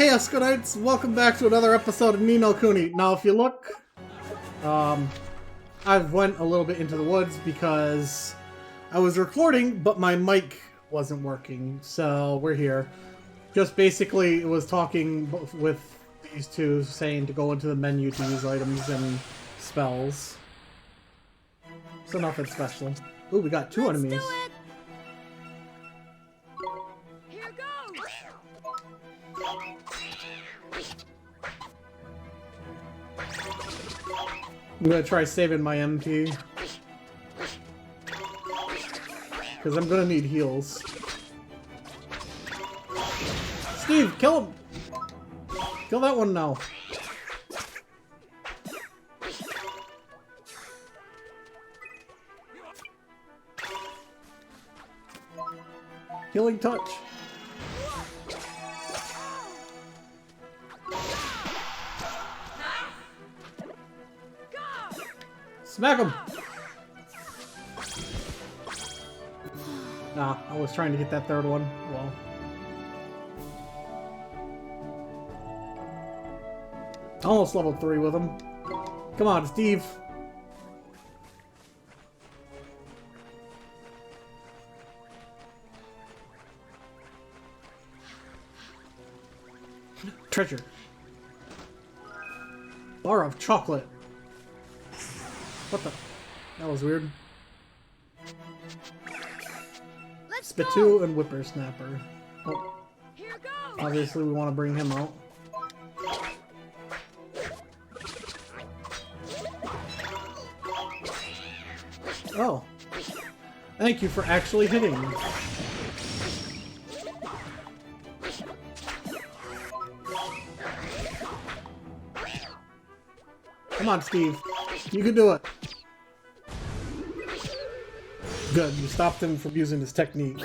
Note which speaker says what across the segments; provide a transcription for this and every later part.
Speaker 1: Hey EscoNitz, welcome back to another episode of Ni No Kuni. Now if you look, I've went a little bit into the woods because I was recording, but my mic wasn't working, so we're here. Just basically was talking with these two, saying to go into the menu to use items and spells. So nothing special. Ooh, we got two enemies. I'm gonna try saving my MP. Because I'm gonna need heals. Steve, kill him! Kill that one now. Healing touch. Smack him! Nah, I was trying to get that third one. Well. Almost leveled 3 with him. Come on, Steve. Treasure. Bar of chocolate. What the? That was weird. Spittoon and Whippersnapper. Oh. Obviously we want to bring him out. Oh. Thank you for actually hitting me. Come on, Steve. You can do it. Good, you stopped him from using his technique.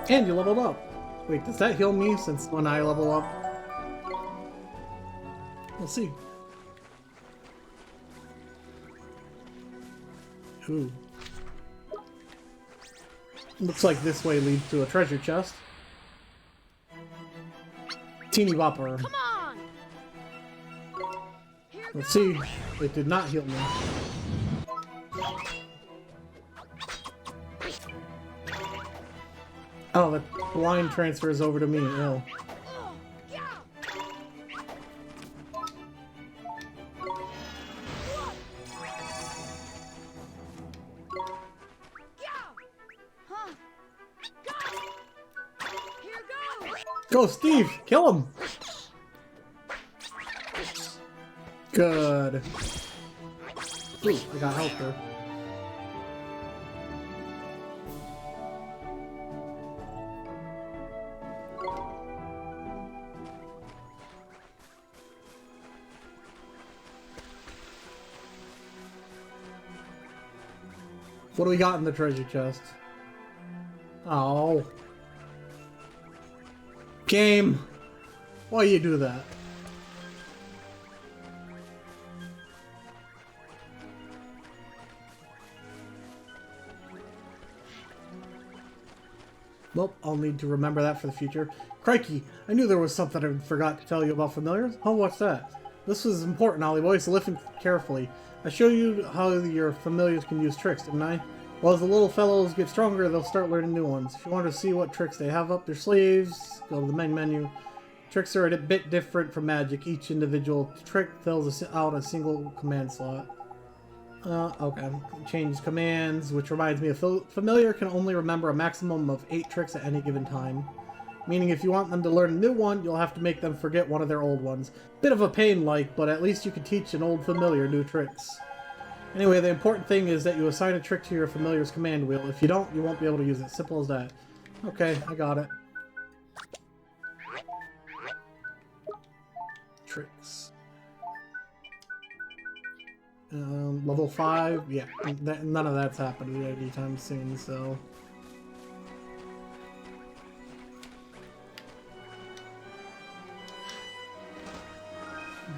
Speaker 1: And you leveled up. Wait, does that heal me since when I level up? We'll see. Ooh. Looks like this way leads to a treasure chest. Teeny Bopper.
Speaker 2: Come on.
Speaker 1: Let's see. It did not heal me. Oh, the blind transfers over to me. Oh. Go, Steve! Kill him! Good. Ooh, I got help there. What do we got in the treasure chest? Oh. Game! Why you do that? Well, I'll need to remember that for the future. Crikey! I knew there was something I forgot to tell you about familiars. Oh, what's that? This was important, Ollie boy, so listen carefully. I showed you how your familiars can use tricks, didn't I? Well, as the little fellows get stronger, they'll start learning new ones. If you want to see what tricks they have up their sleeves, go to the main menu. Tricks are a bit different from magic. Each individual trick fills out a single command slot. Okay. Change commands, which reminds me, a familiar can only remember a maximum of 8 tricks at any given time. Meaning if you want them to learn a new one, you'll have to make them forget one of their old ones. Bit of a pain, like, but at least you can teach an old familiar new tricks. Anyway, the important thing is that you assign a trick to your familiar's command wheel. If you don't, you won't be able to use it. Simple as that. Okay, I got it. Tricks. Level 5? Yeah, none of that's happening anytime soon, so...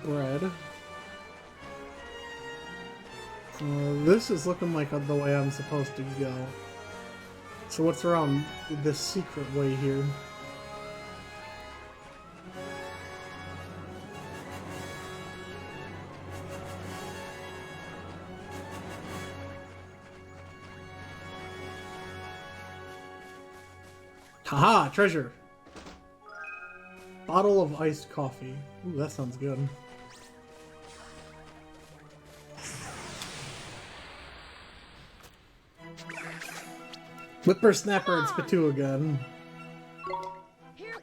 Speaker 1: bread. This is looking like the way I'm supposed to go. So what's around this secret way here? Haha! Treasure! Bottle of iced coffee. Ooh, that sounds good. Whippersnapper and Spitoo again.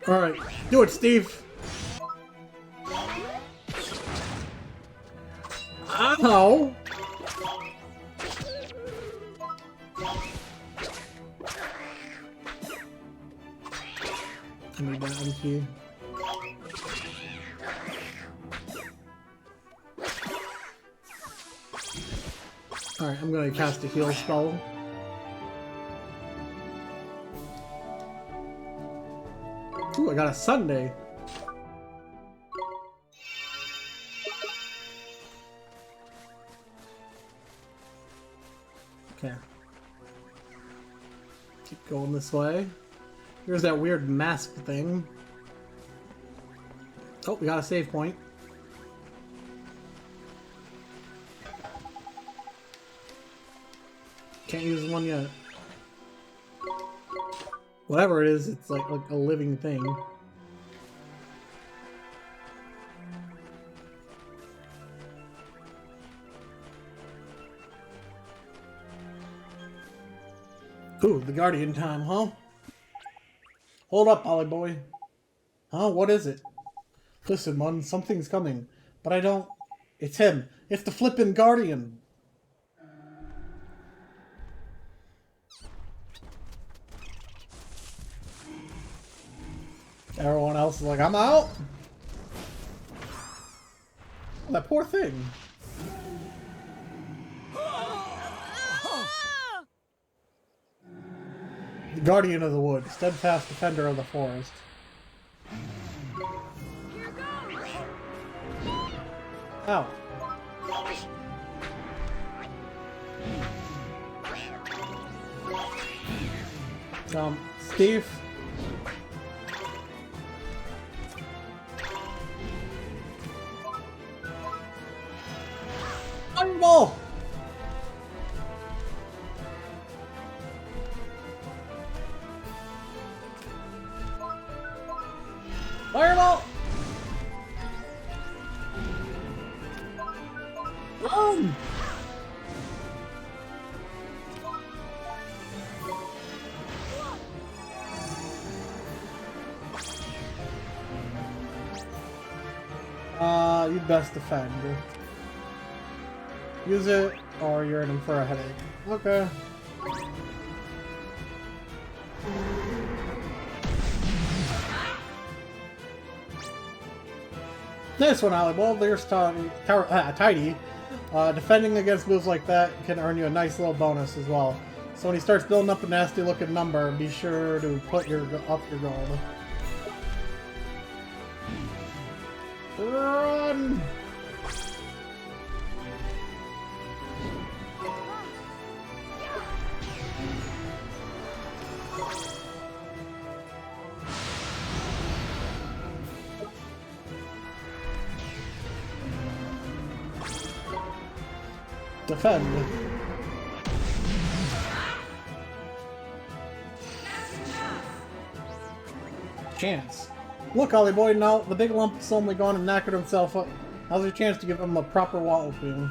Speaker 1: Alright, do it, Steve! Ow! I need that key. Alright, I'm gonna cast a heal spell. Ooh, I got a sundae. Okay. Keep going this way. Here's that weird mask thing. Oh, we got a save point. Can't use one yet. Whatever it is, it's like a living thing. Ooh, the Guardian time, huh? Hold up, Ollie boy. Huh? What is it? Listen, Mun, something's coming. But I don't... It's him. It's the flippin' Guardian. Everyone else is like, I'm out. That poor thing. The Guardian of the Wood, steadfast defender of the forest. Ow. Steve? Fireball! Fireball! Run! You'd best defend. Use it, or you're in for a headache. Okay. Nice one, Ollie. Well, there's Tidy. Defending against moves like that can earn you a nice little bonus as well. So when he starts building up a nasty-looking number, be sure to put up your guard. Run! Defend. Chance. Look, Ollie boy, now the big lump is suddenly gone and knackered himself up. Now's your chance to give him a proper walloping.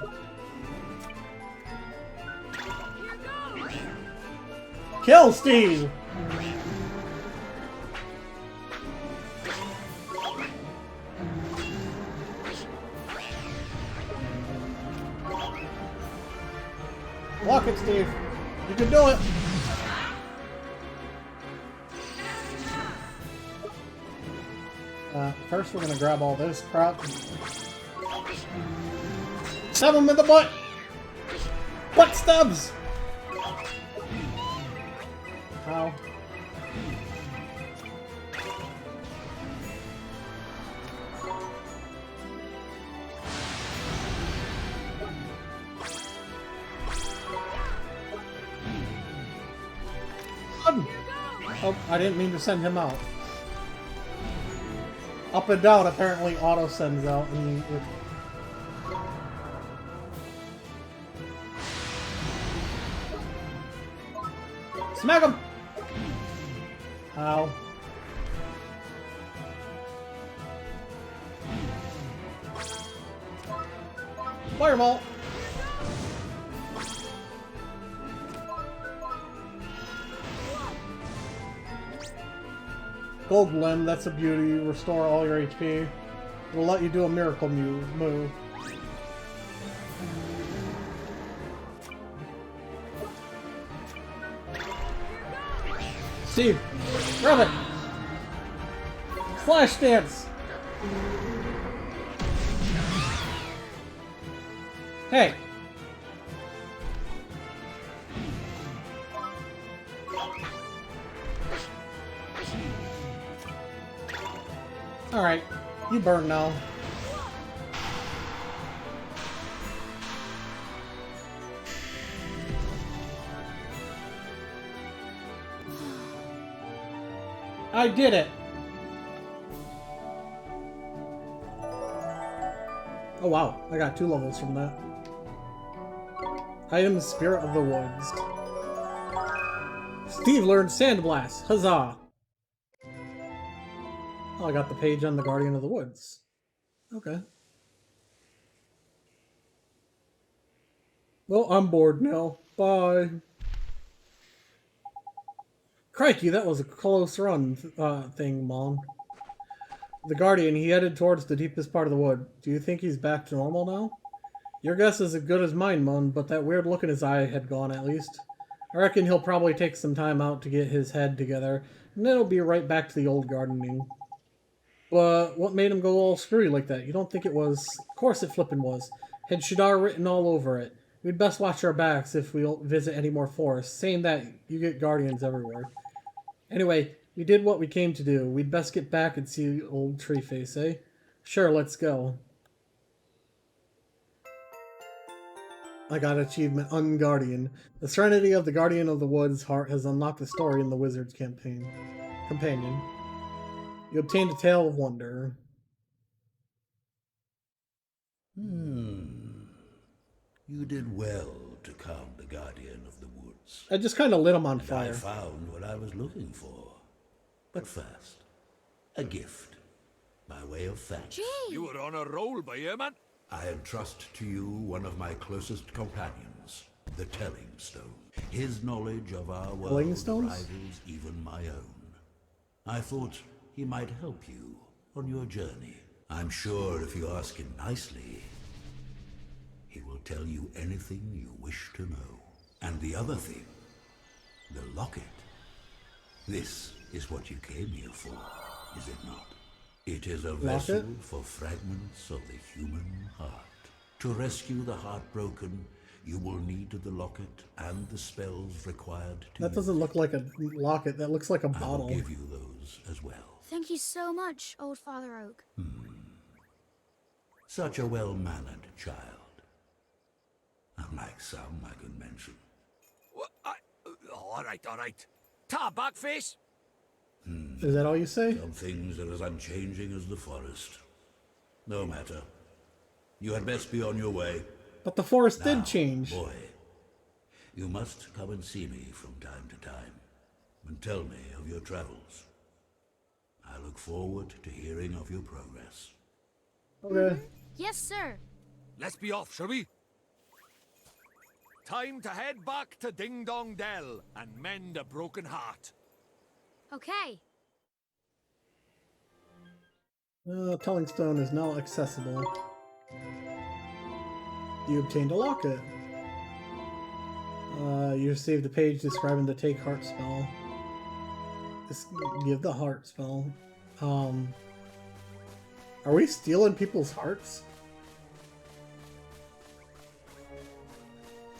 Speaker 1: Kill Steve! Locket, Steve. You can do it. First we're gonna grab all this crap. Stab him in the butt! Butt stabs! Ow. Oh, I didn't mean to send him out. Up and down apparently auto sends out. And smack him! Ow. Fireball! Gold Limb, that's a beauty. Restore all your HP. We'll let you do a miracle move. Steve, grab it! Flash dance! Hey! Alright, you burn now. I did it! Oh wow, I got 2 levels from that. Item Spirit of the Woods. Steve learned Sandblast! Huzzah! Oh, I got the page on the Guardian of the Woods. Okay. Well, I'm bored now. Bye. Crikey, that was a close run thing, Mom. The Guardian, he headed towards the deepest part of the wood. Do you think he's back to normal now? Your guess is as good as mine, Mon, but that weird look in his eye had gone at least. I reckon he'll probably take some time out to get his head together, and then he'll be right back to the old gardening. But what made him go all screwy like that? You don't think it was... Of course it flippin' was. Had Shadar written all over it. We'd best watch our backs if we visit any more forests. Saying that, you get guardians everywhere. Anyway, we did what we came to do. We'd best get back and see old Treeface, eh? Sure, let's go. I got achievement Unguardian. The serenity of the Guardian of the Woods heart has unlocked the story in the Wizard's Companion. You obtained a Tale of Wonder.
Speaker 2: You did well to calm the Guardian of the Woods.
Speaker 1: I just kind of lit him on
Speaker 2: And
Speaker 1: fire.
Speaker 2: I found what I was looking for. But first, a gift, by way of thanks.
Speaker 3: Gee.
Speaker 4: You were on a roll, by here, man.
Speaker 2: I entrust to you one of my closest companions, the Telling Stone. His knowledge of our world
Speaker 1: Telling Stones?
Speaker 2: rivals even my own. I thought he might help you on your journey. I'm sure if you ask him nicely, he will tell you anything you wish to know. And the other thing, the Locket. This is what you came here for, is it not? It is a vessel for fragments of the human heart. To rescue the heartbroken, you will need the Locket and the spells required to
Speaker 1: That doesn't look like a locket. That looks like a
Speaker 2: I
Speaker 1: bottle.
Speaker 2: will give you those as well.
Speaker 3: Thank you so much, old Father Oak.
Speaker 2: Such a well-mannered child. Unlike some I could mention.
Speaker 4: All right. Ta, backface.
Speaker 1: Is that all you say?
Speaker 2: Some things are as unchanging as the forest. No matter. You had best be on your way.
Speaker 1: But the forest
Speaker 2: Now,
Speaker 1: did change.
Speaker 2: boy, you must come and see me from time to time, and tell me of your travels. I look forward to hearing of your progress.
Speaker 1: Okay.
Speaker 3: Yes, sir.
Speaker 4: Let's be off, shall we? Time to head back to Ding Dong Dell and mend a broken heart.
Speaker 3: Okay.
Speaker 1: Telling Stone is now accessible. You obtained a locket. You received a page describing the Take Heart spell. Give the heart spell. Are we stealing people's hearts?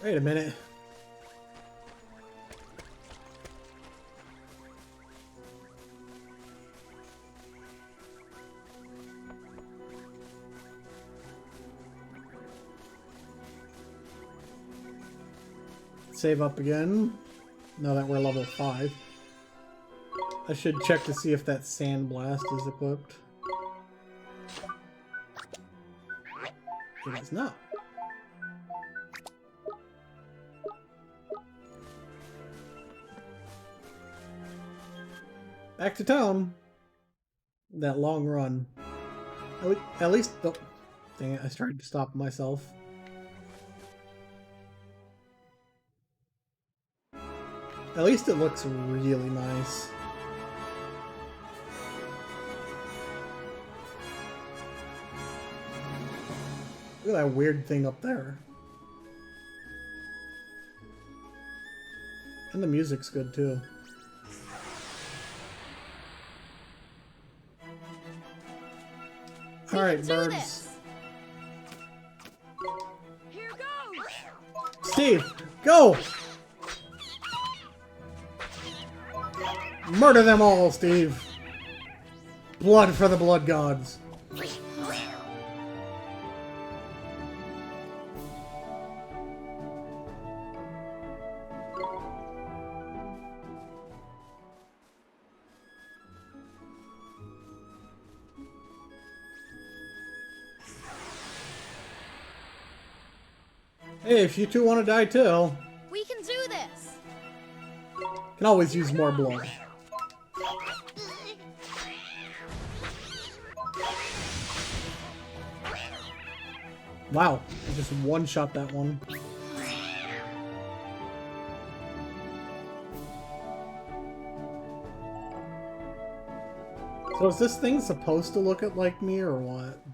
Speaker 1: Wait a minute. Save up again, now that we're level 5. I should check to see if that sand blast is equipped. It is not. Back to town. That long run. At least... Oh, dang it, I started to stop myself. At least it looks really nice. Look at that weird thing up there. And the music's good too. Alright, birds.
Speaker 3: Here goes.
Speaker 1: Steve, go! Murder them all, Steve! Blood for the blood gods. Hey, if you two want to die too,
Speaker 3: We can do this.
Speaker 1: can always use more blood. Wow, I just one-shot that one. So is this thing supposed to look like me or what?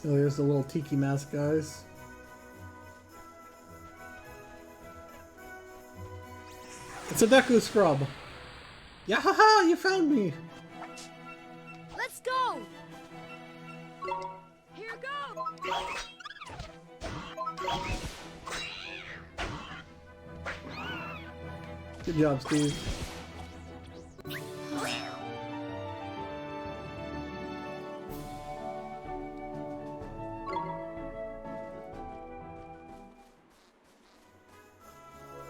Speaker 1: Oh, there's the little Tiki Mask guys. It's a Deku Scrub! Yahaha! You found me!
Speaker 3: Let's go. Here goes.
Speaker 1: Good job, Steve.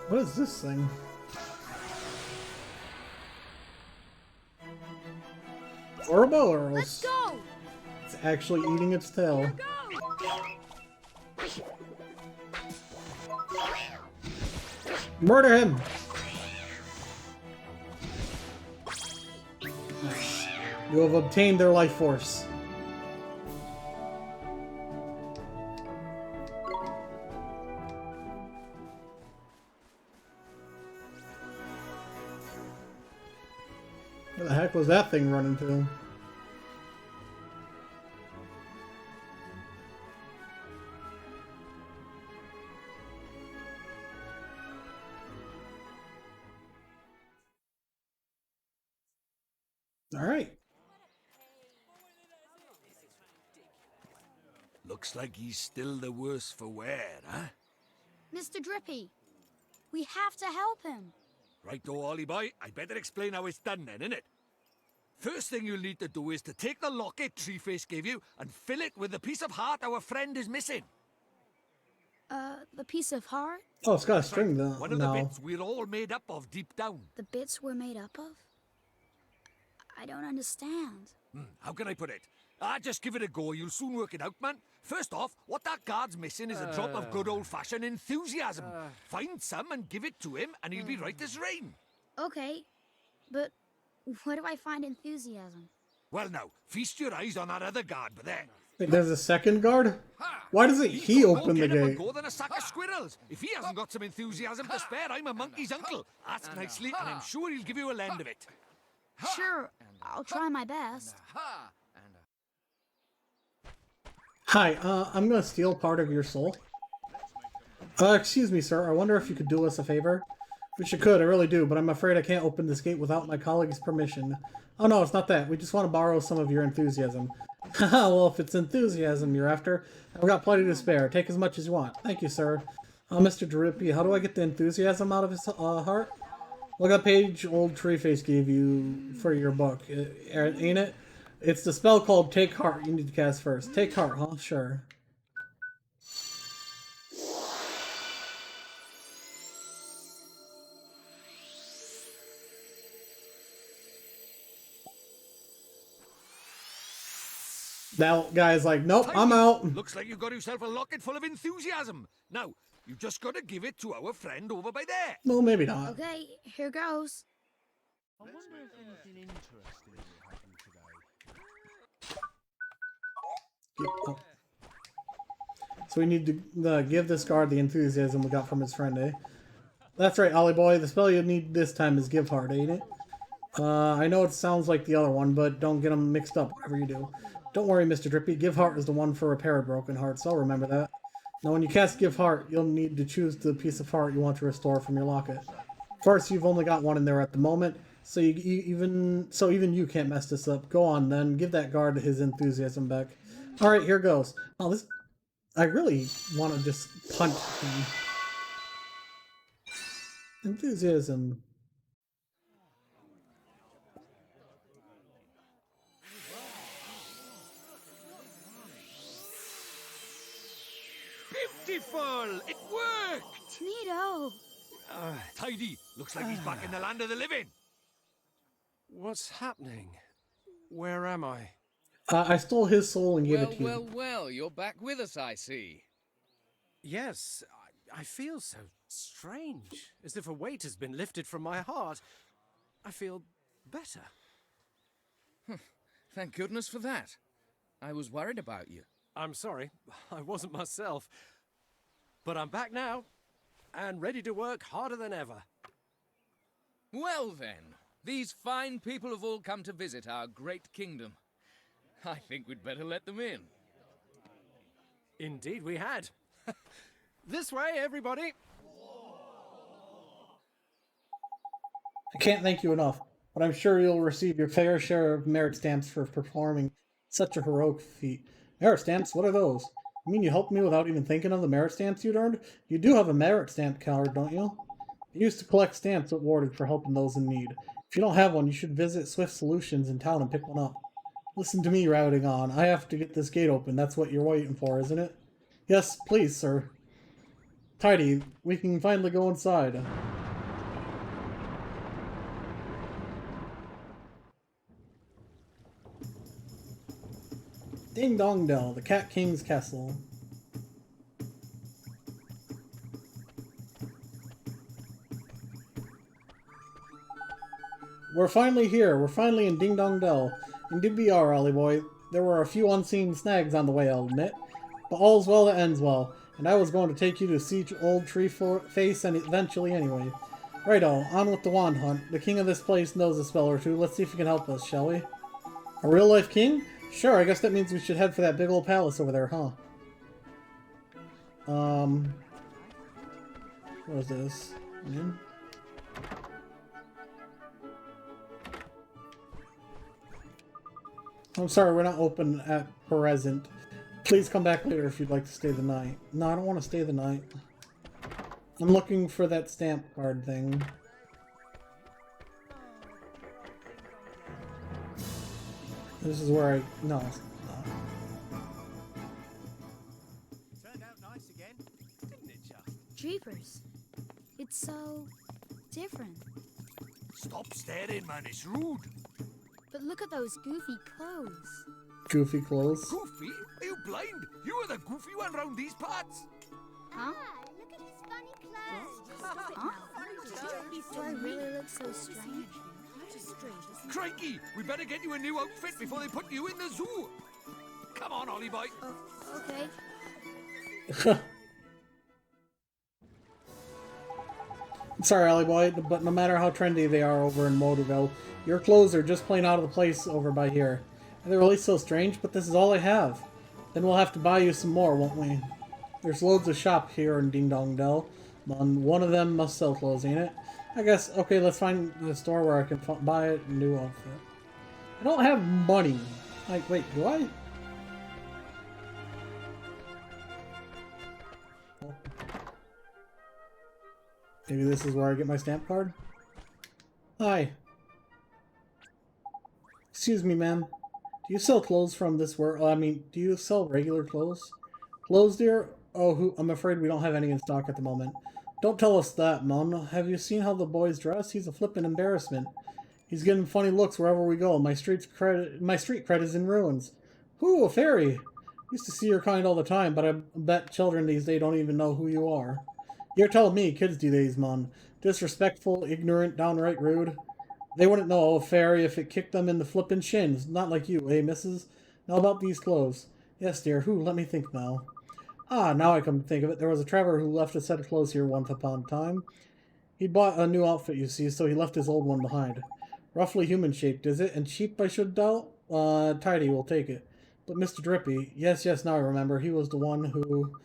Speaker 1: What is this thing? Ouroboros.
Speaker 3: Let's go.
Speaker 1: It's actually eating its tail.
Speaker 3: Here goes.
Speaker 1: Murder him! Nice. You have obtained their life force. Where the heck was that thing running to? Alright.
Speaker 4: Looks like he's still the worse for wear, huh?
Speaker 3: Mr. Drippy, we have to help him.
Speaker 4: Right, though, Ollie boy, I better explain how it's done then, innit? First thing you'll need to do is to take the locket Treeface gave you and fill it with the piece of heart our friend is missing.
Speaker 3: The piece of heart?
Speaker 1: Oh, it's got a string though.
Speaker 4: One of the bits we're all made up of deep down.
Speaker 3: The bits we're made up of? I don't understand.
Speaker 4: How can I put it? Just give it a go, you'll soon work it out, man. First off, what that guard's missing is a drop of good old-fashioned enthusiasm. Find some and give it to him, and he'll be right as rain.
Speaker 3: Okay, but where do I find enthusiasm?
Speaker 4: Well now, feast your eyes on that other guard, but there.
Speaker 1: Wait, there's a second guard? Why doesn't he
Speaker 4: don't
Speaker 1: open the
Speaker 4: get him a
Speaker 1: gate?
Speaker 4: go than a sack of squirrels. If he hasn't got some enthusiasm to spare, I'm a monkey's uncle. Ask nicely, and I'm sure he'll give you a lend of it.
Speaker 3: Sure, I'll try my best.
Speaker 1: Hi, I'm gonna steal part of your soul. Excuse me, sir. I wonder if you could do us a favor? Wish you could, I really do, but I'm afraid I can't open this gate without my colleague's permission. Oh no, it's not that. We just want to borrow some of your enthusiasm. Haha, well, if it's enthusiasm you're after, I've got plenty to spare. Take as much as you want. Thank you, sir. Mr. Drippy, how do I get the enthusiasm out of his heart? Look at page old Treeface gave you for your book, ain't it? It's the spell called Take Heart you need to cast first. Take Heart, huh? Sure. That guy's like, nope, I'm
Speaker 4: Tiny,
Speaker 1: out.
Speaker 4: Looks like you got yourself a locket full of enthusiasm. Now, you just got to give it to our friend over by there.
Speaker 1: Well, maybe not.
Speaker 3: Okay, here goes.
Speaker 5: I wonder if anything interesting will happen today.
Speaker 1: Oh. So we need to give this guard the enthusiasm we got from his friend, eh? That's right, Ollie boy. The spell you need this time is Give Heart, ain't it? I know it sounds like the other one, but don't get them mixed up, whatever you do. Don't worry, Mr. Drippy. Give Heart is the one for repair a broken heart, so remember that. Now, when you cast Give Heart, you'll need to choose the piece of heart you want to restore from your locket. Of course, you've only got one in there at the moment, so even you can't mess this up. Go on, then. Give that guard his enthusiasm back. All right, here goes. Oh, this... I really want to just punt him. Enthusiasm.
Speaker 4: Beautiful! It worked!
Speaker 3: Neato.
Speaker 4: Tidy. Looks like he's back in the land of the living.
Speaker 5: What's happening? Where am I?
Speaker 1: I stole his soul and gave it to you.
Speaker 6: Well, you're back with us, I see.
Speaker 5: Yes, I feel so strange, as if a weight has been lifted from my heart. I feel better.
Speaker 6: Thank goodness for that. I was worried about you.
Speaker 5: I'm sorry, I wasn't myself. But I'm back now, and ready to work harder than ever.
Speaker 6: Well then, these fine people have all come to visit our great kingdom. I think we'd better let them in.
Speaker 5: Indeed we had. This way, everybody!
Speaker 1: I can't thank you enough, but I'm sure you'll receive your fair share of merit stamps for performing such a heroic feat. Merit stamps? What are those? You mean you helped me without even thinking of the merit stamps you'd earned? You do have a merit stamp card, don't you? I used to collect stamps awarded for helping those in need. If you don't have one, you should visit Swift Solutions in town and pick one up. Listen to me routing on. I have to get this gate open. That's what you're waiting for, isn't it? Yes, please, sir. Tidy, we can finally go inside. Ding Dong Dell, the Cat King's Castle. We're finally here. We're finally in Ding Dong Dell. Indeed we are, Ollie boy. There were a few unseen snags on the way, I'll admit. But all's well that ends well. And I was going to take you to see old Tree Face and eventually anyway. Righto, on with the wand hunt. The king of this place knows a spell or two. Let's see if he can help us, shall we? A real-life king? Sure, I guess that means we should head for that big old palace over there, huh? What is this? I'm sorry, we're not open at present. Please come back later if you'd like to stay the night. No, I don't want to stay the night. I'm looking for that stamp card thing. This is where I... No, it's not.
Speaker 5: Turned out nice again, didn't it, Chuck?
Speaker 3: Jeepers. It's so different.
Speaker 4: Stop staring, man. It's rude.
Speaker 3: But look at those goofy clothes.
Speaker 1: Goofy clothes.
Speaker 4: Goofy? Are you blind? You are the goofy one round these parts.
Speaker 3: Huh?
Speaker 7: Look at his funny clothes.
Speaker 3: Huh? Do I really look so strange?
Speaker 4: Crikey, we better get you a new outfit before they put you in the zoo. Come on, Ollie boy.
Speaker 3: Oh, okay.
Speaker 1: I'm sorry, Ollie boy, but no matter how trendy they are over in Motiville, your clothes are just plain out of the place over by here. Are they really so strange? But this is all I have. Then we'll have to buy you some more, won't we? There's loads of shop here in Ding Dong Dell. One of them must sell clothes, ain't it? I guess, okay, let's find the store where I can buy a new outfit. I don't have money. Like, wait, do I? Maybe this is where I get my stamp card? Hi. Excuse me, ma'am. Do you sell clothes from this world? I mean, do you sell regular clothes? Clothes, dear? Oh, I'm afraid we don't have any in stock at the moment. Don't tell us that, Mum. Have you seen how the boy's dressed? He's a flippin' embarrassment. He's getting funny looks wherever we go. My street cred is in ruins. Ooh, a fairy! Used to see your kind all the time, but I bet children these days don't even know who you are. You're telling me kids do these, man. Disrespectful, ignorant, downright rude. They wouldn't know a fairy if it kicked them in the flippin' shins. Not like you, eh, missus? Now about these clothes. Yes, dear. Who? Let me think now. Ah, now I come to think of it. There was a traveler who left a set of clothes here once upon a time. He bought a new outfit, you see, so he left his old one behind. Roughly human-shaped, is it? And cheap, I should doubt? Tidy, we'll take it. But Mr. Drippy, yes, now I remember, he was the one who...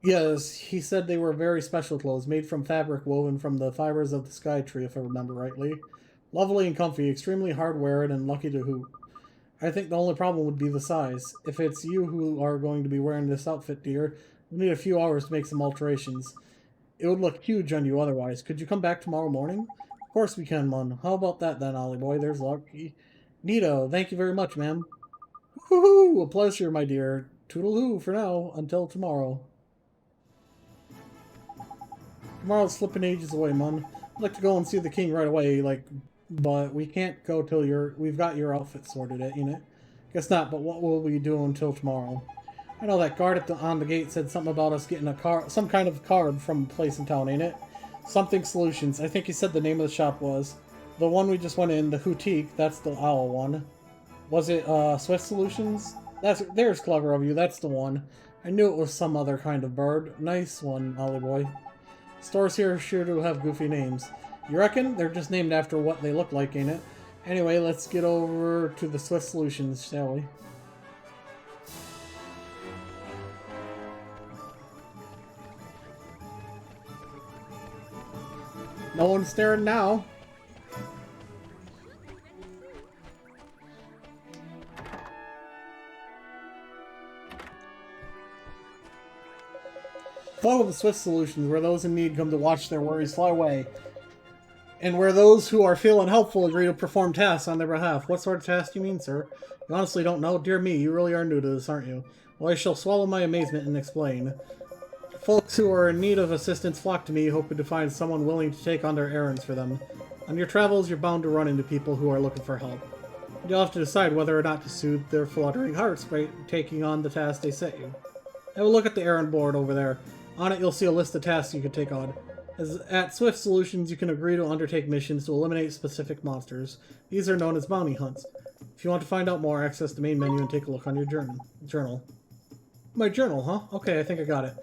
Speaker 1: Yes, he said they were very special clothes, made from fabric woven from the fibers of the sky tree, if I remember rightly. Lovely and comfy, extremely hard-wearing, and lucky to hoot. I think the only problem would be the size. If it's you who are going to be wearing this outfit, dear, we'll need a few hours to make some alterations. It would look huge on you otherwise. Could you come back tomorrow morning? Of course we can, Mun. How about that then, Ollie boy? There's lucky. Neato, thank you very much, ma'am. Woohoo! A pleasure, my dear. Toodle-hoo for now, until tomorrow. Tomorrow's flippin' ages away, Mun. I'd like to go and see the king right away, but we can't go till we've got your outfit sorted, ain't it? Guess not, but what will we do until tomorrow? I know that guard on the gate said something about us getting some kind of card from a place in town, ain't it? Something Solutions. I think he said the name of the shop was. The one we just went in, the Houtique, that's the owl one. Was it, Swift Solutions? There's clever of you, that's the one. I knew it was some other kind of bird. Nice one, Ollie boy. Stores here are sure to have goofy names. You reckon? They're just named after what they look like, ain't it? Anyway, let's get over to the Swift Solutions, shall we? No one's staring now. Follow the Swift Solutions, where those in need come to watch their worries fly away. And where those who are feeling helpful agree to perform tasks on their behalf. What sort of task do you mean, sir? You honestly don't know? Dear me, you really are new to this, aren't you? Well, I shall swallow my amazement and explain. Folks who are in need of assistance flock to me, hoping to find someone willing to take on their errands for them. On your travels, you're bound to run into people who are looking for help. You'll have to decide whether or not to soothe their fluttering hearts by taking on the task they set you. Have a look at the errand board over there. On it, you'll see a list of tasks you can take on. At Swift Solutions, you can agree to undertake missions to eliminate specific monsters. These are known as bounty hunts. If you want to find out more, access the main menu and take a look on your journal. My journal, huh? Okay, I think I got it.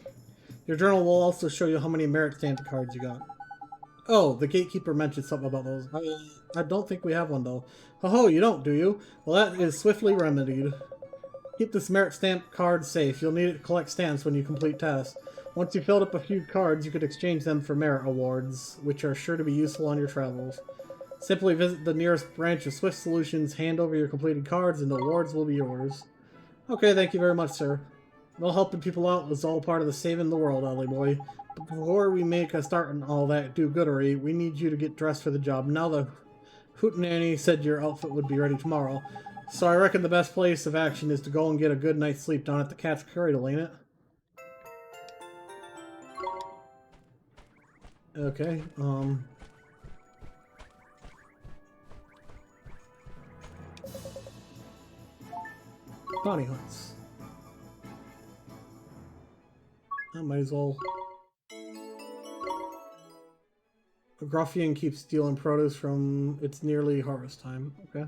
Speaker 1: Your journal will also show you how many merit stamped cards you got. Oh, the gatekeeper mentioned something about those. I don't think we have one, though. Ho-ho, you don't, do you? Well, that is swiftly remedied. Keep this merit stamp card safe. You'll need it to collect stamps when you complete tasks. Once you've filled up a few cards, you could exchange them for merit awards, which are sure to be useful on your travels. Simply visit the nearest branch of Swift Solutions, hand over your completed cards, and the awards will be yours. Okay, thank you very much, sir. Well, helping people out is all part of the saving the world, Ollie boy. But before we make a start on all that do-goodery, we need you to get dressed for the job. Now the hootenanny said your outfit would be ready tomorrow, so I reckon the best place of action is to go and get a good night's sleep down at the Cat's Cradle, ain't it? Okay, bounty hunts. I might as well. A Gruffian keeps stealing produce from it's nearly harvest time. Okay.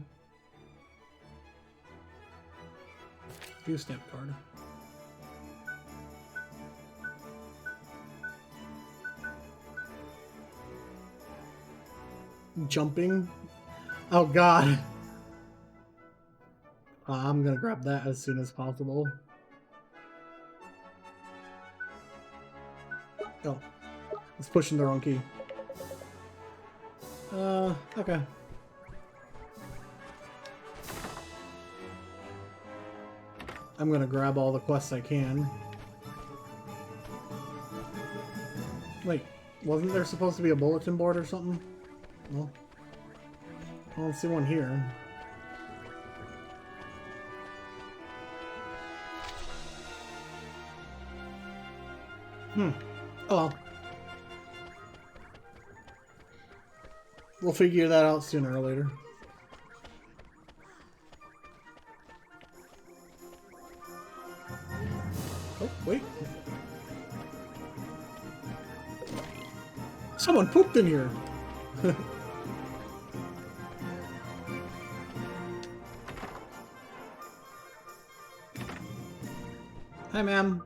Speaker 1: View stamp card. Jumping. Oh god. I'm gonna grab that as soon as possible. Oh. It's pushing the wrong key. Okay. I'm gonna grab all the quests I can. Wait, wasn't there supposed to be a bulletin board or something? Well, I don't see one here. Oh well. We'll figure that out sooner or later. Wait. Someone pooped in here. Hi, ma'am.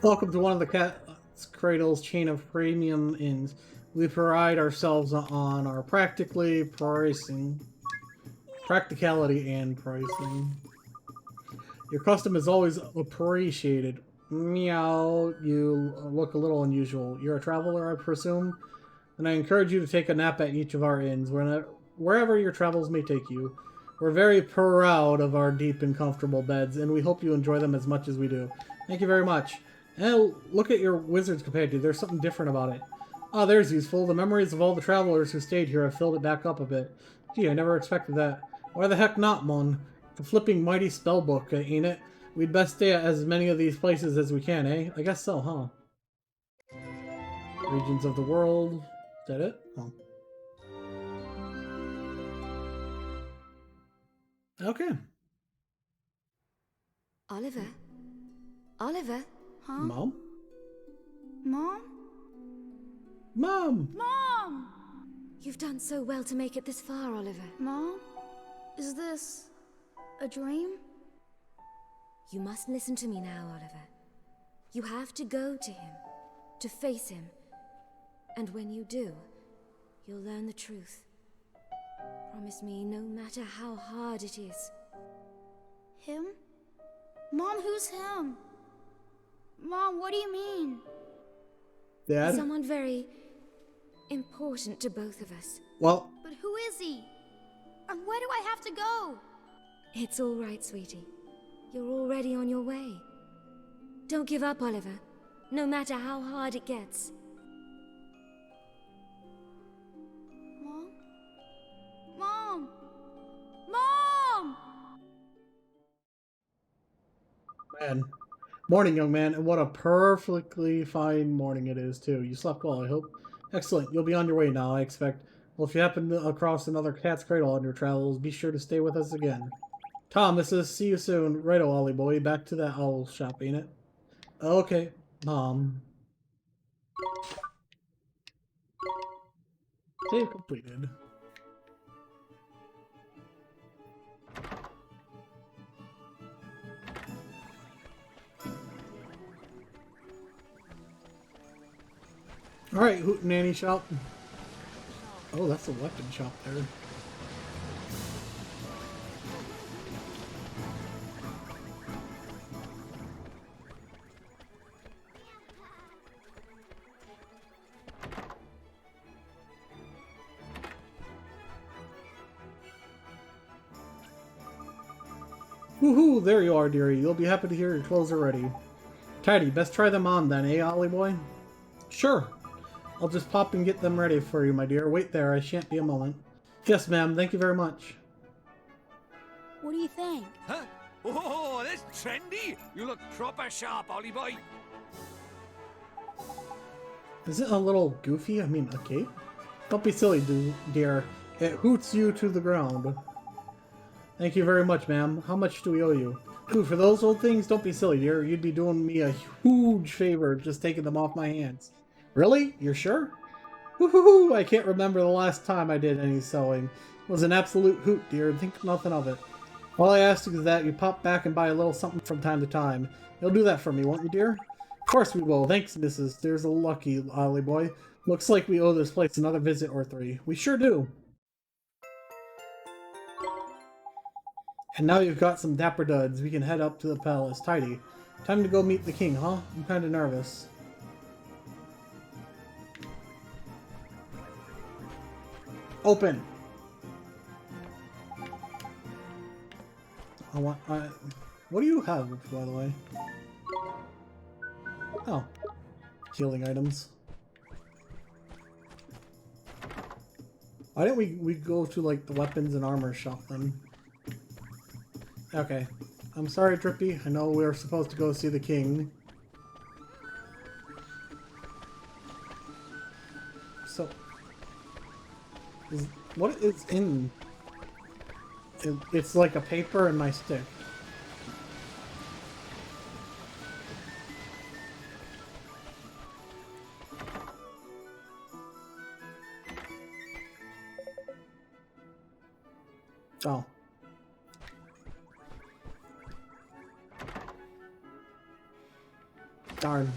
Speaker 1: Welcome to one of the Cat's Cradle's chain of premium inns. We pride ourselves on our practicality and pricing. Your custom is always appreciated. Meow, you look a little unusual. You're a traveler, I presume? And I encourage you to take a nap at each of our inns, wherever your travels may take you. We're very proud of our deep and comfortable beds, and we hope you enjoy them as much as we do. Thank you very much. And look at your wizard's companion. There's something different about it. Ah, there's useful. The memories of all the travelers who stayed here have filled it back up a bit. Gee, I never expected that. Why the heck not, Mon? The flipping mighty spellbook, ain't it? We'd best stay at as many of these places as we can, eh? I guess so, huh? Regions of the world. Is that it? Oh. Okay.
Speaker 8: Oliver? Oliver?
Speaker 3: Huh?
Speaker 1: Mom?
Speaker 3: Mom?
Speaker 1: Mom!
Speaker 3: Mom!
Speaker 8: You've done so well to make it this far, Oliver.
Speaker 3: Mom? Is this a dream?
Speaker 8: You must listen to me now, Oliver. You have to go to him, to face him. And when you do, you'll learn the truth. Promise me, no matter how hard it is.
Speaker 3: Him? Mom, who's him? Mom, what do you mean?
Speaker 1: Dad?
Speaker 8: Someone very important to both of us.
Speaker 1: Well,
Speaker 3: But who is he? And where do I have to go?
Speaker 8: It's all right, sweetie. You're already on your way. Don't give up, Oliver, no matter how hard it gets.
Speaker 3: Mom? Mom! Mom!
Speaker 1: man. Morning, young man, and what a perfectly fine morning it is, too. You slept well, I hope. Excellent. You'll be on your way now, I expect. Well, if you happen across another cat's cradle on your travels, be sure to stay with us again. Tom, this is see you soon. Righto, Ollie boy. Back to that owl shop, ain't it? Okay, Mom. Save completed. Alright, Hootenanny shop. Oh, that's a weapon shop there. Woohoo! There you are, dearie. You'll be happy to hear your clothes are ready. Tidy, best try them on then, eh, Ollie boy? Sure. I'll just pop and get them ready for you, my dear. Wait there, I shan't be a moment. Yes, ma'am. Thank you very much.
Speaker 3: What do you think?
Speaker 4: Huh? Oh, that's trendy. You look proper sharp, Ollie boy.
Speaker 1: Is it a little goofy? I mean, a cape? Don't be silly, dear. It hoots you to the ground. Thank you very much, ma'am. How much do we owe you? Ooh, for those old things, don't be silly, dear. You'd be doing me a huge favor just taking them off my hands. Really? You're sure? Woohoo! I can't remember the last time I did any sewing. It was an absolute hoot, dear. Think nothing of it. All I ask is that you pop back and buy a little something from time to time. You'll do that for me, won't you, dear? Of course we will. Thanks, Mrs. There's a lucky Ollie boy. Looks like we owe this place another visit or three. We sure do. And now you've got some dapper duds. We can head up to the palace. Tidy. Time to go meet the king, huh? I'm kinda nervous. Open! What do you have, by the way? Oh. Healing items. Why didn't we go to, like, the weapons and armor shop, then? Okay. I'm sorry, Drippy. I know we were supposed to go see the king. So... what is in... It's like a paper and my stick. Oh. Darn.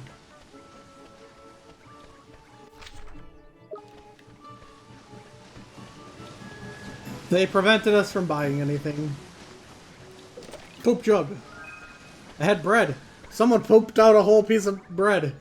Speaker 1: They prevented us from buying anything. Poop jug. I had bread. Someone pooped out a whole piece of bread.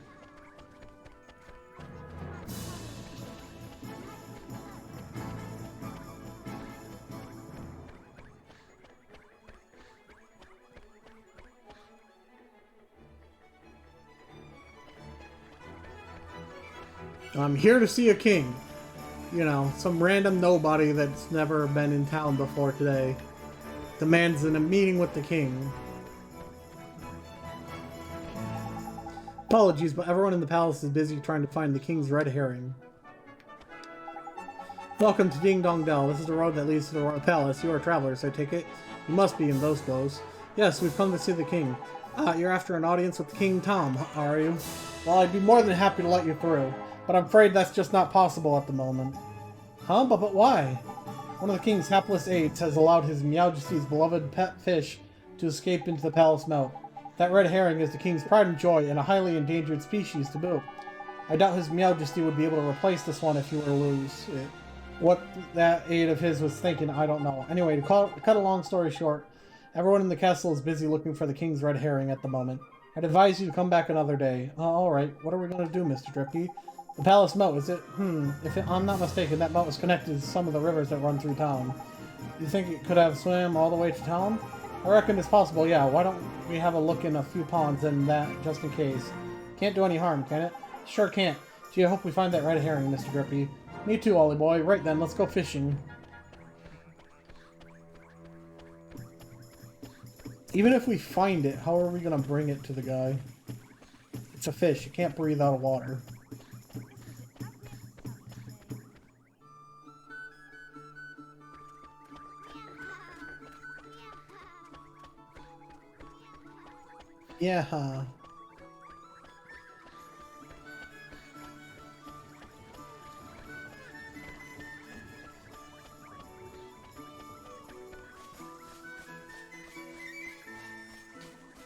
Speaker 1: I'm here to see a king. You know, some random nobody that's never been in town before today demands a meeting with the king. Apologies, but everyone in the palace is busy trying to find the king's red herring. Welcome to Ding Dong Dell. This is the road that leads to the royal palace. You are travelers, I take it. You must be in those clothes. Yes, we've come to see the king. Ah, you're after an audience with King Tom, are you? Well, I'd be more than happy to let you through, but I'm afraid that's just not possible at the moment. Huh? But why? One of the king's hapless aides has allowed his Majesty's beloved pet fish to escape into the palace moat. That red herring is the king's pride and joy, and a highly endangered species to boot. I doubt his Majesty would be able to replace this one if he were to lose it. What that aide of his was thinking, I don't know. Anyway, to cut a long story short, everyone in the castle is busy looking for the king's red herring at the moment. I'd advise you to come back another day. Oh, alright, what are we going to do, Mr. Drippy? The palace moat, is it? I'm not mistaken, that moat is connected to some of the rivers that run through town. You think it could have swam all the way to town? I reckon it's possible, yeah. Why don't we have a look in a few ponds and that, just in case. Can't do any harm, can it? Sure can't. Gee, I hope we find that red herring, Mr. Drippy. Me too, Ollie boy. Right then, let's go fishing. Even if we find it, how are we gonna bring it to the guy? It's a fish. It can't breathe out of water. Yeah.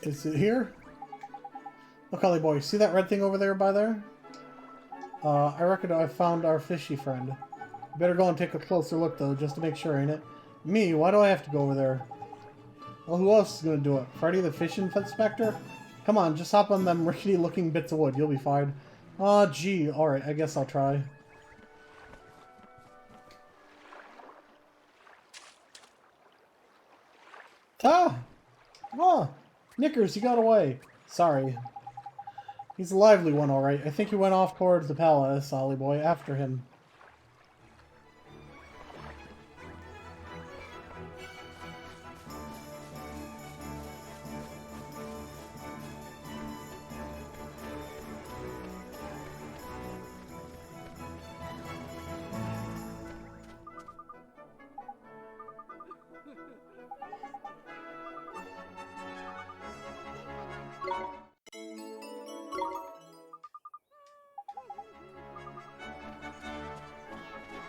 Speaker 1: Is it here? Look, Ollie boy, see that red thing over there by there? I reckon I found our fishy friend. Better go and take a closer look, though, just to make sure, ain't it? Me? Why do I have to go over there? Well, who else is gonna do it? Freddy the Fishing Inspector? Come on, just hop on them rickety-looking bits of wood. You'll be fine. Aw, gee. Alright, I guess I'll try. Ah! Ah! Knickers, he got away. Sorry. He's a lively one, alright. I think he went off towards the palace, Ollie boy. After him.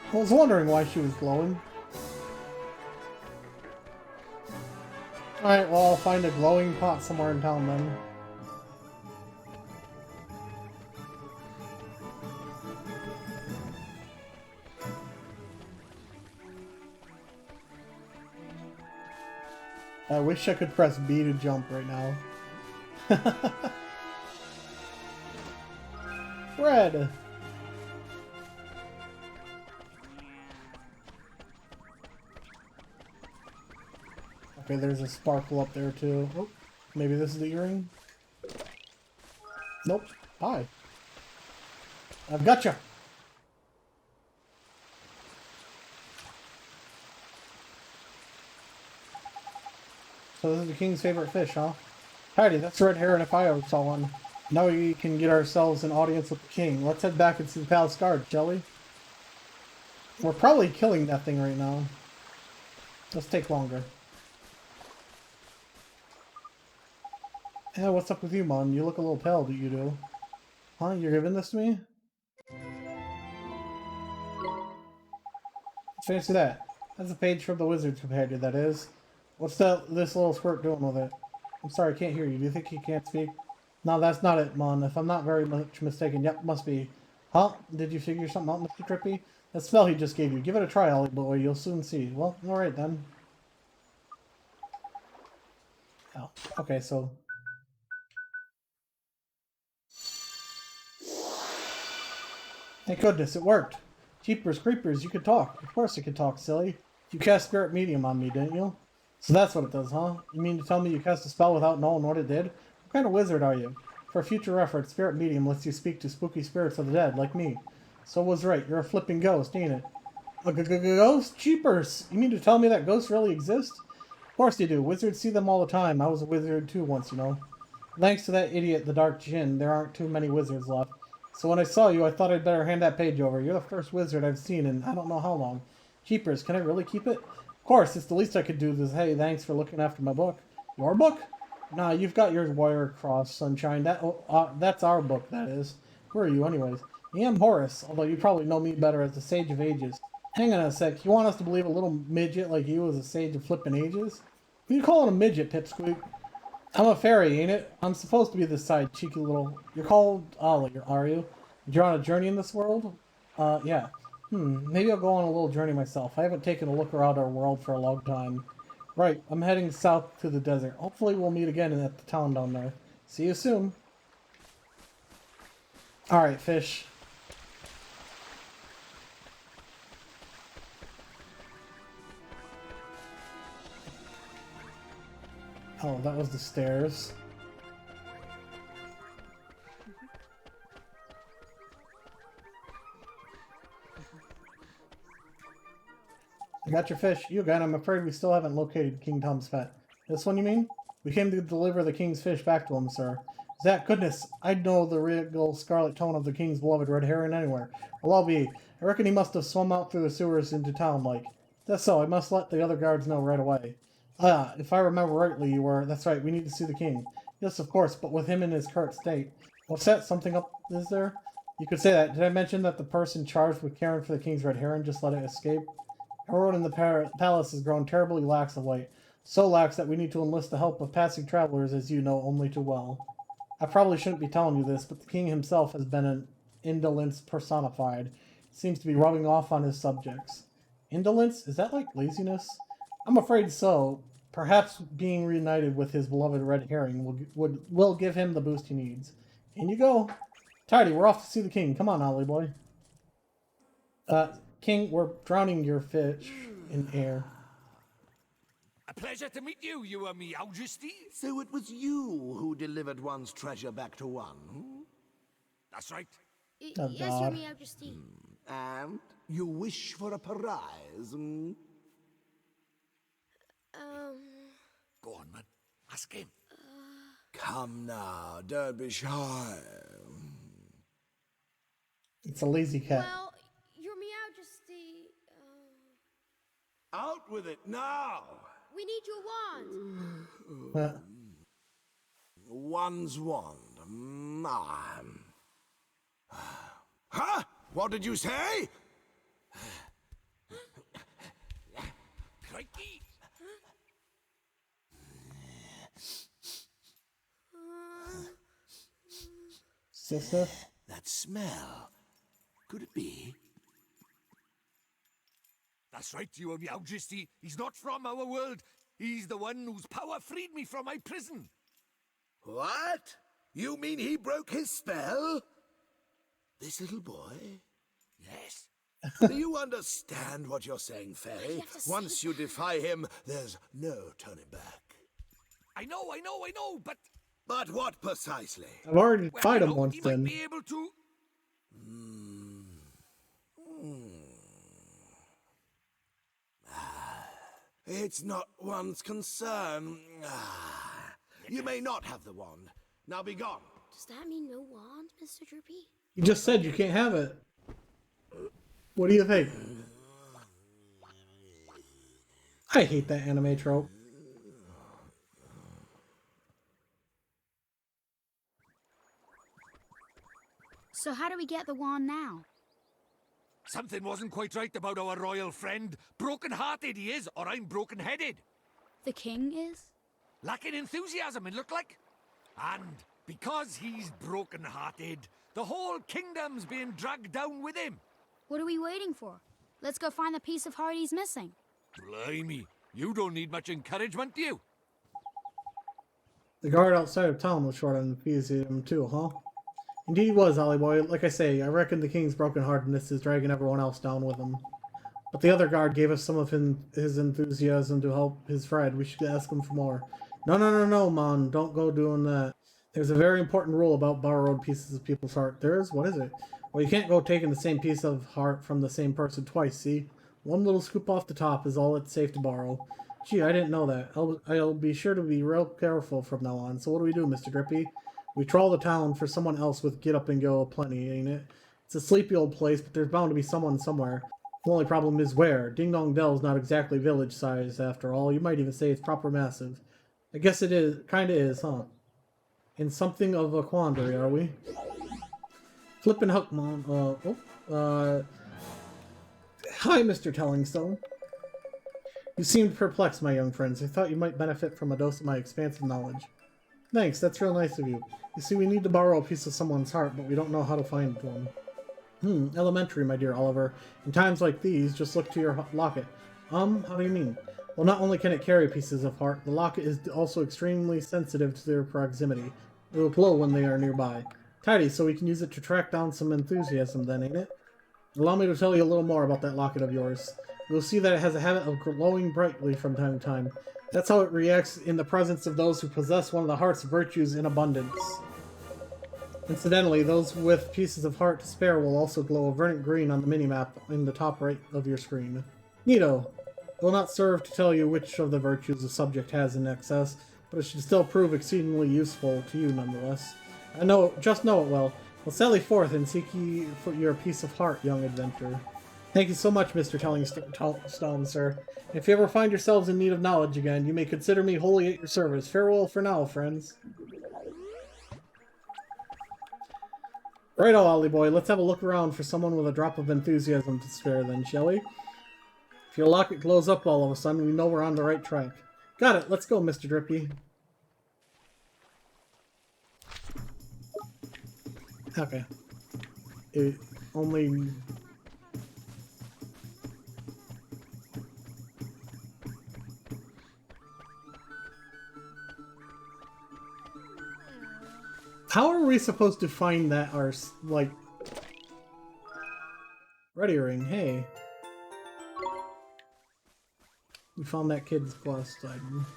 Speaker 1: I was wondering why she was glowing. Alright, well, I'll find a glowing pot somewhere in town then. I wish I could press B to jump right now. Red! Okay, there's a sparkle up there too. Oh, maybe this is the earring? Nope. Hi. I've gotcha! So this is the king's favorite fish, huh? Heidi, that's red hair, and if I ever saw one. Now we can get ourselves an audience with the king. Let's head back and see the palace guard, shall we? We're probably killing that thing right now. Let's take longer. Yeah, what's up with you, Mon? You look a little pale, do you do? Huh? You're giving this to me? Fancy that. That's a page from the Wizard's Companion, that is. What's this little squirt doing with it? I'm sorry, I can't hear you. Do you think he can't speak? No, that's not it, Mon. If I'm not very much mistaken. Yep, must be. Huh? Did you figure something out, Mr. Trippy? That spell he just gave you. Give it a try, Ollie boy. You'll soon see. Well, alright then. Oh, okay, so... Thank goodness, it worked. Jeepers creepers, you could talk. Of course you could talk, silly. You cast Spirit Medium on me, didn't you? So that's what it does, huh? You mean to tell me you cast a spell without knowing what it did? What kind of wizard are you? For future reference, Spirit Medium lets you speak to spooky spirits of the dead, like me. So was right, you're a flipping ghost, ain't it? A ghost? Jeepers! You mean to tell me that ghosts really exist? Of course they do. Wizards see them all the time. I was a wizard too once, you know. Thanks to that idiot, the Dark Djinn, there aren't too many wizards left. So when I saw you, I thought I'd better hand that page over. You're the first wizard I've seen in I don't know how long. Jeepers, can I really keep it? Of course, it's the least I could do is, hey, thanks for looking after my book. Your book? Nah, you've got your wire across, sunshine. That's our book, that is. Who are you, anyways? I am Horace, although you probably know me better as the Sage of Ages. Hang on a sec, you want us to believe a little midget like you is a Sage of Flippin' Ages? Who you calling a midget, Pipsqueak? I'm a fairy, ain't it? I'm supposed to be this side, cheeky little... You're called Ollie, are you? You're on a journey in this world? Yeah. Maybe I'll go on a little journey myself. I haven't taken a look around our world for a long time. Right, I'm heading south to the desert. Hopefully we'll meet again at the town down there. See you soon. Alright, fish. Oh, that was the stairs. I got your fish. You again. I'm afraid we still haven't located King Tom's pet. This one, you mean? We came to deliver the king's fish back to him, sir. Is that goodness? I'd know the regal scarlet tone of the king's beloved red herring anywhere. Well, I'll be. I reckon he must have swum out through the sewers into town, like. That's so. I must let the other guards know right away. Ah, if I remember rightly, you were. That's right. We need to see the king. Yes, of course, but with him in his current state. What's that? Something up is there? You could say that. Did I mention that the person charged with caring for the king's red herring just let it escape? Everyone in the palace has grown terribly lax of late. So lax that we need to enlist the help of passing travelers, as you know only too well. I probably shouldn't be telling you this, but the king himself has been an indolence personified. He seems to be rubbing off on his subjects. Indolence? Is that like laziness? I'm afraid so. Perhaps being reunited with his beloved red herring will give him the boost he needs. In you go. Tidy, we're off to see the king. Come on, Ollie boy. King, we're drowning your fish in air.
Speaker 4: A pleasure to meet you, Your Majesty.
Speaker 9: So it was you who delivered one's treasure back to one?
Speaker 4: That's right.
Speaker 1: Oh,
Speaker 7: Yes, Your
Speaker 1: God.
Speaker 7: Majesty.
Speaker 9: And you wish for a prize?
Speaker 4: Go on, man. Ask him.
Speaker 9: Come now, don't be shy.
Speaker 1: It's a lazy cat.
Speaker 7: Well, Your Majesty,
Speaker 9: Out with it now!
Speaker 7: we need your wand.
Speaker 9: One's wand. Huh? What did you say?
Speaker 4: Crikey.
Speaker 1: Sister?
Speaker 9: That smell. Could it be?
Speaker 4: That's right, Your Majesty. He's not from our world. He's the one whose power freed me from my prison.
Speaker 9: What? You mean he broke his spell? This little boy?
Speaker 4: Yes.
Speaker 9: Do you understand what you're saying, Fairy? Once you defy him, there's no turning back.
Speaker 4: I know, but...
Speaker 9: But what precisely?
Speaker 1: I've already
Speaker 4: Well,
Speaker 1: tried
Speaker 4: you
Speaker 1: him
Speaker 4: know,
Speaker 1: once
Speaker 4: he
Speaker 1: then.
Speaker 4: might be able to...
Speaker 9: It's not one's concern. You may not have the wand. Now be gone.
Speaker 7: Does that mean no wand, Mr. Drippy?
Speaker 1: You just said you can't have it. What do you think? I hate that anime trope.
Speaker 3: So how do we get the wand now?
Speaker 4: Something wasn't quite right about our royal friend. Broken-hearted he is, or I'm broken-headed.
Speaker 3: The king is?
Speaker 4: Lacking enthusiasm, it looked like. And because he's broken-hearted, the whole kingdom's being dragged down with him.
Speaker 3: What are we waiting for? Let's go find the piece of heart he's missing.
Speaker 4: Blimey, you don't need much encouragement, do you?
Speaker 1: The guard outside of town was short on enthusiasm too, huh? Indeed he was, Ollie boy. Like I say, I reckon the king's brokenheartedness is dragging everyone else down with him. But the other guard gave us some of his enthusiasm to help his friend. We should ask him for more. No, man. Don't go doing that. There's a very important rule about borrowed pieces of people's heart. There is? What is it? Well, you can't go taking the same piece of heart from the same person twice, see? One little scoop off the top is all it's safe to borrow. Gee, I didn't know that. I'll be sure to be real careful from now on. So what do we do, Mr. Drippy? We trawl the town for someone else with get-up-and-go aplenty, ain't it? It's a sleepy old place, but there's bound to be someone somewhere. The only problem is where. Ding Dong Dell's not exactly village-sized, after all. You might even say it's proper massive. I guess it is. Kinda is, huh? In something of a quandary, are we? Flippin' Hook, Mom. Hi, Mr. Tellingstone. You seemed perplexed, my young friends. I thought you might benefit from a dose of my expansive knowledge. Thanks, that's real nice of you. You see, we need to borrow a piece of someone's heart, but we don't know how to find one. Elementary, my dear Oliver. In times like these, just look to your locket. How do you mean? Well, not only can it carry pieces of heart, the locket is also extremely sensitive to their proximity. It will glow when they are nearby. Tidy, so we can use it to track down some enthusiasm then, ain't it? Allow me to tell you a little more about that locket of yours. You'll see that it has a habit of glowing brightly from time to time. That's how it reacts in the presence of those who possess one of the heart's virtues in abundance. Incidentally, those with pieces of heart to spare will also glow a verdant green on the minimap in the top right of your screen. Neato. It will not serve to tell you which of the virtues the subject has in excess, but it should still prove exceedingly useful to you nonetheless. Just know it well. Well, sally forth and seek ye for your piece of heart, young adventurer. Thank you so much, Mr. Tellingstone, sir. If you ever find yourselves in need of knowledge again, you may consider me wholly at your service. Farewell for now, friends. Righto, Ollie boy, let's have a look around for someone with a drop of enthusiasm to spare then, shall we? If your locket glows up all of a sudden, we know we're on the right track. Got it, let's go, Mr. Drippy. Okay. It only... How are we supposed to find that like... Ready ring, hey. We found that kid's quest item.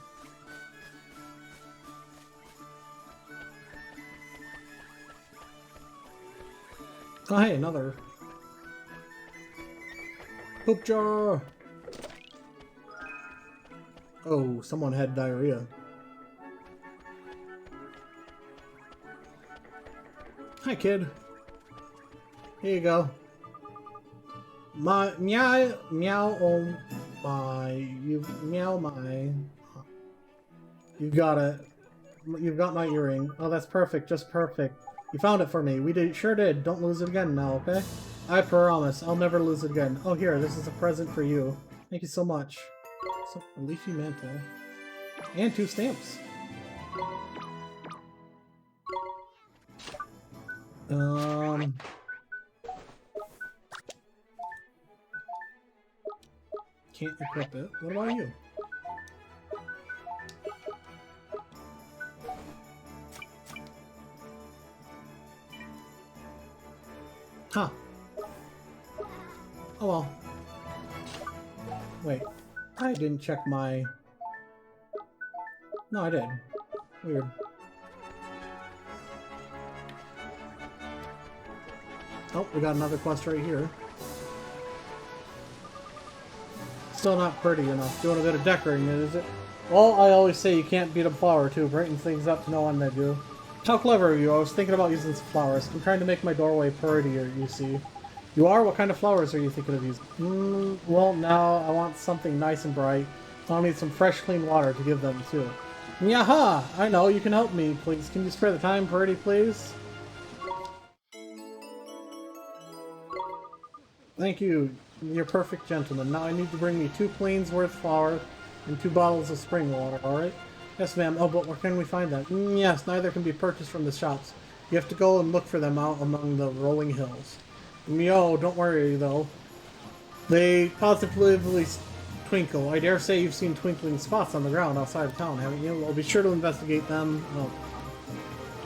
Speaker 1: Oh hey, another. Poop jar! Oh, someone had diarrhea. Hi, kid. Here you go. Meow, oh my, meow my. You got it. You've got my earring. Oh, that's perfect, just perfect. You found it for me. Sure did. Don't lose it again now, okay? I promise. I'll never lose it again. Oh, here, this is a present for you. Thank you so much. So, a leafy mantle. And 2 stamps. Can't equip it. What about you? Huh. Oh well. Wait. I didn't check my... No, I did. Weird. Oh, we got another quest right here. Still not pretty enough. Doing a bit of decorating, is it? Well, I always say you can't beat a flower too. Brightens things up to no end, I do. How clever of you. I was thinking about using some flowers. I'm trying to make my doorway prettier, you see. You are? What kind of flowers are you thinking of using? Well, now I want something nice and bright. I'll need some fresh, clean water to give them, too. Yaha! I know, you can help me, please. Can you spare the time, pretty, please? Thank you. You're a perfect gentleman. Now I need to bring me 2 planes worth of flour and 2 bottles of spring water, alright? Yes, ma'am. Oh, but where can we find that? Yes, neither can be purchased from the shops. You have to go and look for them out among the rolling hills. Yo, don't worry, though. They positively twinkle. I dare say you've seen twinkling spots on the ground outside of town, haven't you? Well, be sure to investigate them. Oh.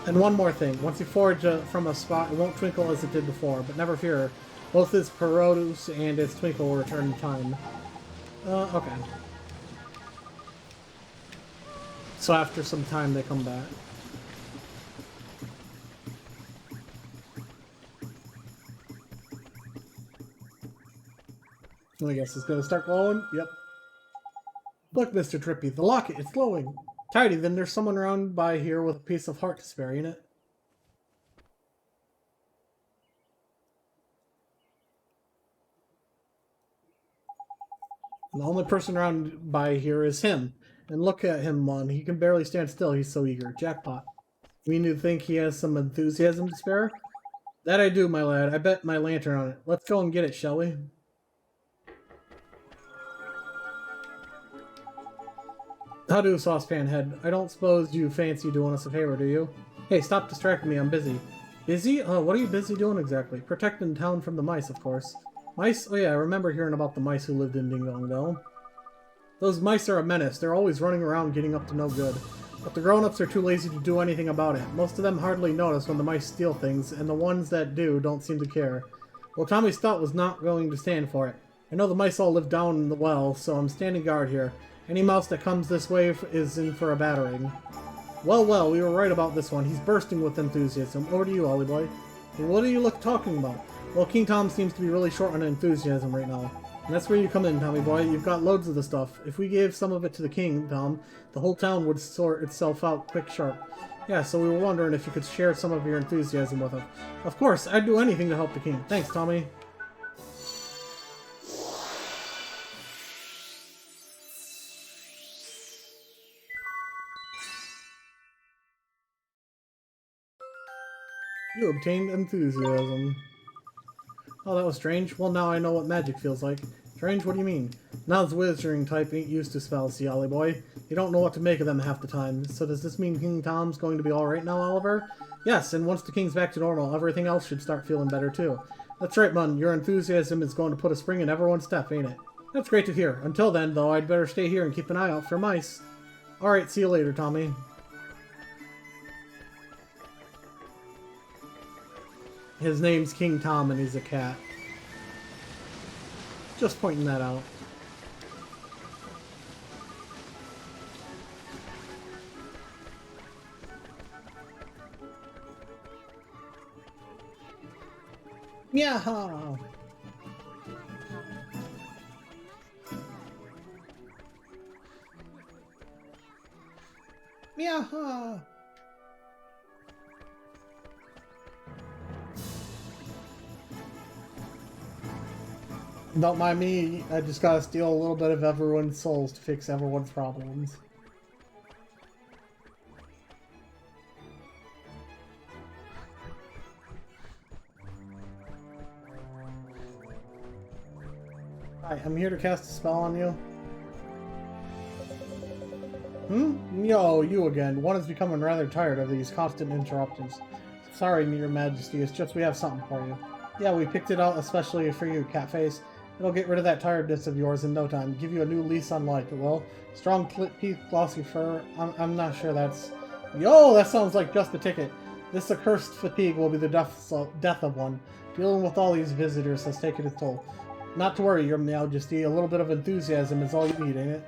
Speaker 1: And one more thing. Once you forage from a spot, it won't twinkle as it did before, but never fear. Both its produce and its twinkle will return in time. Okay. So after some time, they come back. I guess it's gonna start glowing. Yep. Look, Mr. Trippy, the locket, it's glowing. Tidy, then there's someone around by here with a piece of heart to spare, ain't it? And the only person around by here is him. And look at him, man. He can barely stand still. He's so eager. Jackpot. You mean you think he has some enthusiasm to spare? That I do, my lad. I bet my lantern on it. Let's go and get it, shall we? How do, Saucepan Head? I don't suppose you fancy doing us a favor, do you? Hey, stop distracting me. I'm busy. Busy? Oh, what are you busy doing exactly? Protecting town from the mice, of course. Mice? Oh yeah, I remember hearing about the mice who lived in Ding Dong Dell. Those mice are a menace. They're always running around getting up to no good. But the grown-ups are too lazy to do anything about it. Most of them hardly notice when the mice steal things, and the ones that do don't seem to care. Well, Tommy Stout was not going to stand for it. I know the mice all live down in the well, so I'm standing guard here. Any mouse that comes this way is in for a battering. Well, well, we were right about this one. He's bursting with enthusiasm. Over to you, Ollie boy. What are you talking about? Well, King Tom seems to be really short on enthusiasm right now. And that's where you come in, Tommy boy. You've got loads of the stuff. If we gave some of it to the king, Tom, the whole town would sort itself out quick sharp. Yeah, so we were wondering if you could share some of your enthusiasm with him. Of course, I'd do anything to help the king. Thanks, Tommy. You obtained enthusiasm. Oh, that was strange. Well, now I know what magic feels like. Strange? What do you mean? Now's wizarding type ain't used to spells, see, Ollie boy. You don't know what to make of them half the time. So does this mean King Tom's going to be alright now, Oliver? Yes, and once the king's back to normal, everything else should start feeling better too. That's right, Mun. Your enthusiasm is going to put a spring in everyone's step, ain't it? That's great to hear. Until then, though, I'd better stay here and keep an eye out for mice. Alright, see you later, Tommy. His name's King Tom and he's a cat. Just pointing that out. Meow! Meow! Don't mind me, I just gotta steal a little bit of everyone's souls to fix everyone's problems. Hi, I'm here to cast a spell on you. Yo, you again. One is becoming rather tired of these constant interruptions. Sorry, Your Majesty, it's just we have something for you. Yeah, we picked it out especially for you, Catface. It'll get rid of that tiredness of yours in no time. Give you a new lease on life, it will. Strong teeth, glossy fur. I'm not sure that's... Yo, that sounds like just the ticket. This accursed fatigue will be the death of one. Dealing with all these visitors has taken its toll. Not to worry, Your Majesty. A little bit of enthusiasm is all you need, ain't it?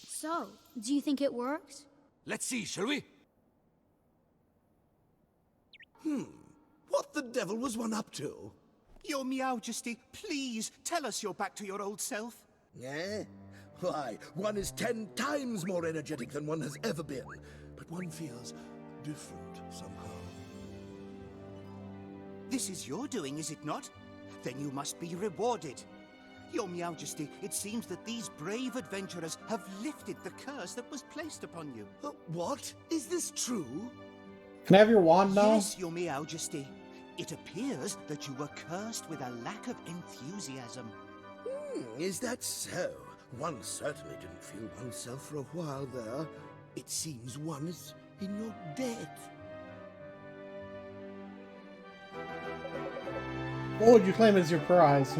Speaker 3: So, do you think it worked?
Speaker 4: Let's see, shall we?
Speaker 9: What the devil was one up to?
Speaker 10: Your Majesty, please tell us you're back to your old self.
Speaker 9: Eh? Why, one is 10 times more energetic than one has ever been. But one feels different somehow.
Speaker 10: This is your doing, is it not? Then you must be rewarded. Your Majesty, it seems that these brave adventurers have lifted the curse that was placed upon you.
Speaker 9: What? Is this true?
Speaker 1: Can I have your wand now?
Speaker 10: Yes, Your Majesty. It appears that you were cursed with a lack of enthusiasm.
Speaker 9: Is that so? One certainly didn't feel oneself for a while there. It seems one is in your debt.
Speaker 1: What would you claim as your prize,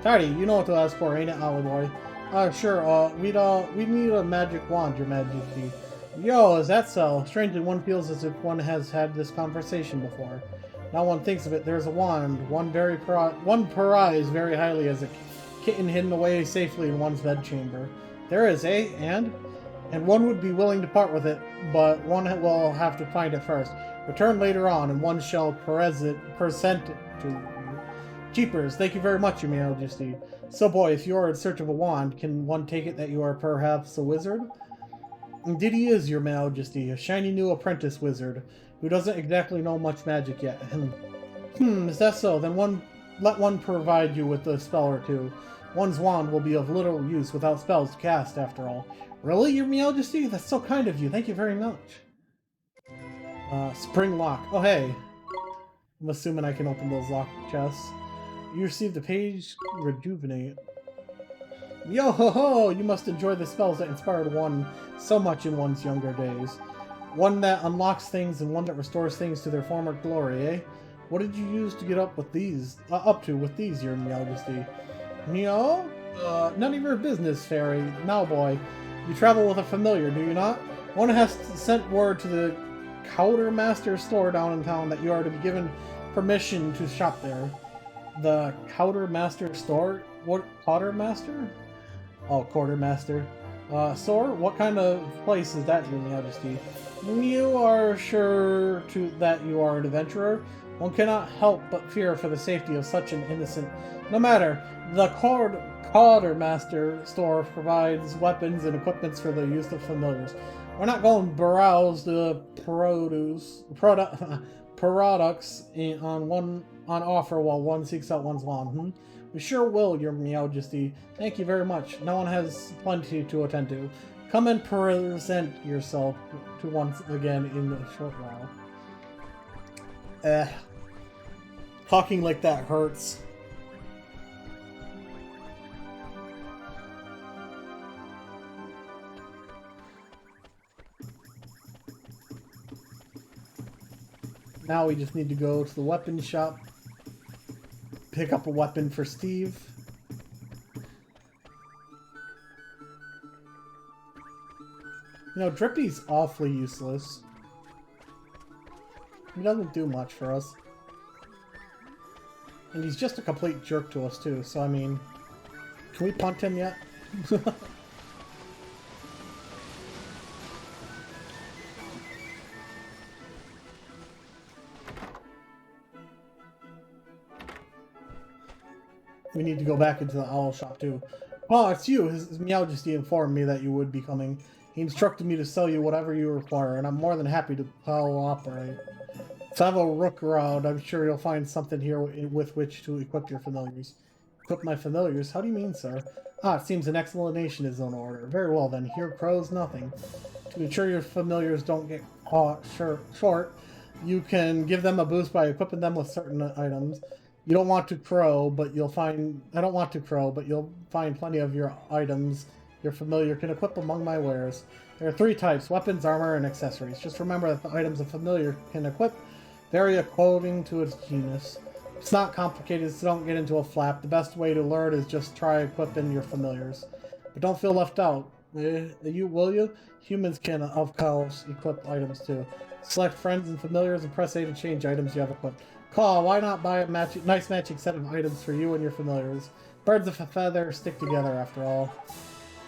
Speaker 1: Tidy, you know what to ask for, ain't it, Ollie boy? Sure, we'd need a magic wand, Your Majesty. Yo, is that so? Strangely, one feels as if one has had this conversation before. Now one thinks of it, there's a wand, one prized very highly as a kitten hidden away safely in one's bedchamber. There is, eh? And one would be willing to part with it, but one will have to find it first. Return later on, and one shall present it to you. Jeepers, thank you very much, Your Majesty. So, boy, if you are in search of a wand, can one take it that you are perhaps a wizard? Indeed he is, Your Majesty, a shiny new apprentice wizard, who doesn't exactly know much magic yet. Is that so? Then let one provide you with a spell or two. One's wand will be of little use without spells to cast, after all. Really, Your Majesty? That's so kind of you. Thank you very much. Spring lock. Oh, hey. I'm assuming I can open those locked chests. You received a page rejuvenate. Yo ho ho! You must enjoy the spells that inspired one so much in one's younger days. One that unlocks things and one that restores things to their former glory, eh? What did you use to get up with these? Your Majesty? No? None of your business, fairy. Now, boy, you travel with a familiar, do you not? One has sent word to the Quartermaster store down in town that you are to be given permission to shop there. The Quartermaster store? What? Quartermaster? Oh, Quartermaster. Store? What kind of place is that, Your Majesty? You are sure that you are an adventurer? One cannot help but fear for the safety of such an innocent. No matter, the Quartermaster store provides weapons and equipments for the use of familiars. We're not going to browse the products on offer while one seeks out one's wand. We sure will, Your Majesty. Thank you very much. No one has plenty to attend to. Come and present yourself to once again in a short while. Talking like that hurts. Now we just need to go to the weapon shop, pick up a weapon for Steve. You know, Drippy's awfully useless. He doesn't do much for us. And he's just a complete jerk to us too, so I mean... Can we punt him yet? We need to go back into the owl shop too. Oh, it's you! His Majesty informed me that you would be coming. He instructed me to sell you whatever you require, and I'm more than happy to cooperate. So have a look around. I'm sure you'll find something here with which to equip your familiars. Equip my familiars? How do you mean, sir? Ah, it seems an explanation is in order. Very well then, here crows nothing. To ensure your familiars don't get caught short, you can give them a boost by equipping them with certain items. You don't want to crow, but you'll find... I don't want to crow, but you'll find plenty of your items your familiar can equip among my wares. There are 3 types, weapons, armor, and accessories. Just remember that the items a familiar can equip vary according to its genus. It's not complicated, so don't get into a flap. The best way to learn is just try equipping your familiars. But don't feel left out. Will you? Humans can, of course, equip items too. Select friends and familiars and press A to change items you have equipped. Call, why not buy a nice matching set of items for you and your familiars? Birds of a feather stick together after all.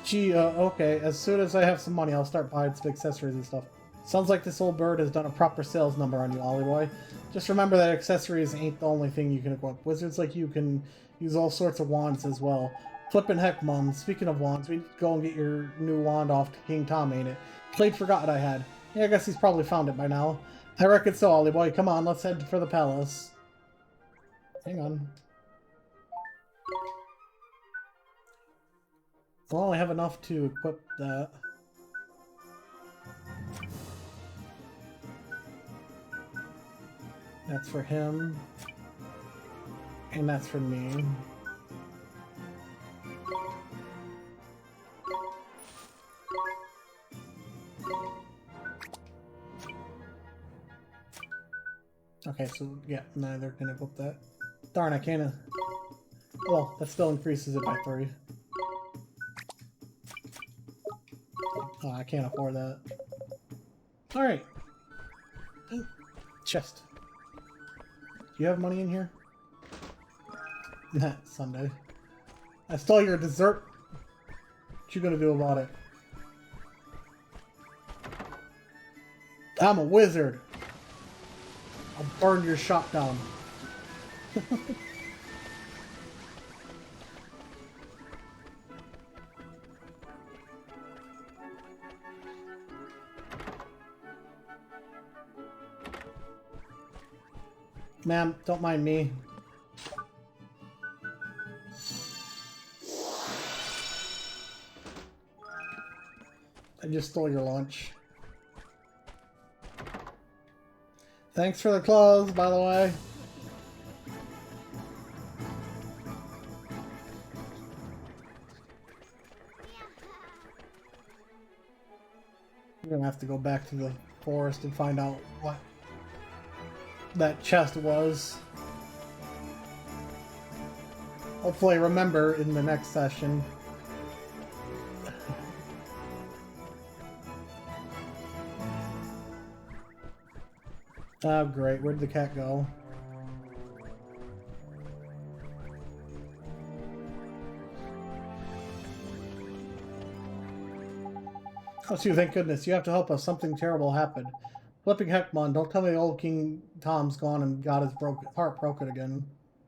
Speaker 1: Gee, okay, as soon as I have some money, I'll start buying some accessories and stuff. Sounds like this old bird has done a proper sales number on you, Ollie boy. Just remember that accessories ain't the only thing you can equip. Wizards like you can use all sorts of wands as well. Flippin' heck, Mum. Speaking of wands, we need to go and get your new wand off to King Tom, ain't it? Played forgot I had. Yeah, I guess he's probably found it by now. I reckon so, Ollie boy. Come on, let's head for the palace. hang on. Well, I have enough to equip that. That's for him. And that's for me. Okay, so yeah, neither can equip that. Darn, I can't. Well, that still increases it by 3. Oh, I can't afford that. Alright. Chest. Do you have money in here? Nah, Sunday. I stole your dessert. What you gonna do about it? I'm a wizard. I'll burn your shop down. Ma'am, don't mind me. I just stole your lunch. Thanks for the clothes, by the way. We're gonna have to go back to the forest and find out what that chest was. Hopefully remember in the next session. Oh great, where'd the cat go? Oh, Sue, thank goodness. You have to help us. Something terrible happened. Flipping heck, Mon, don't tell me old King Tom's gone and got his heart broken again.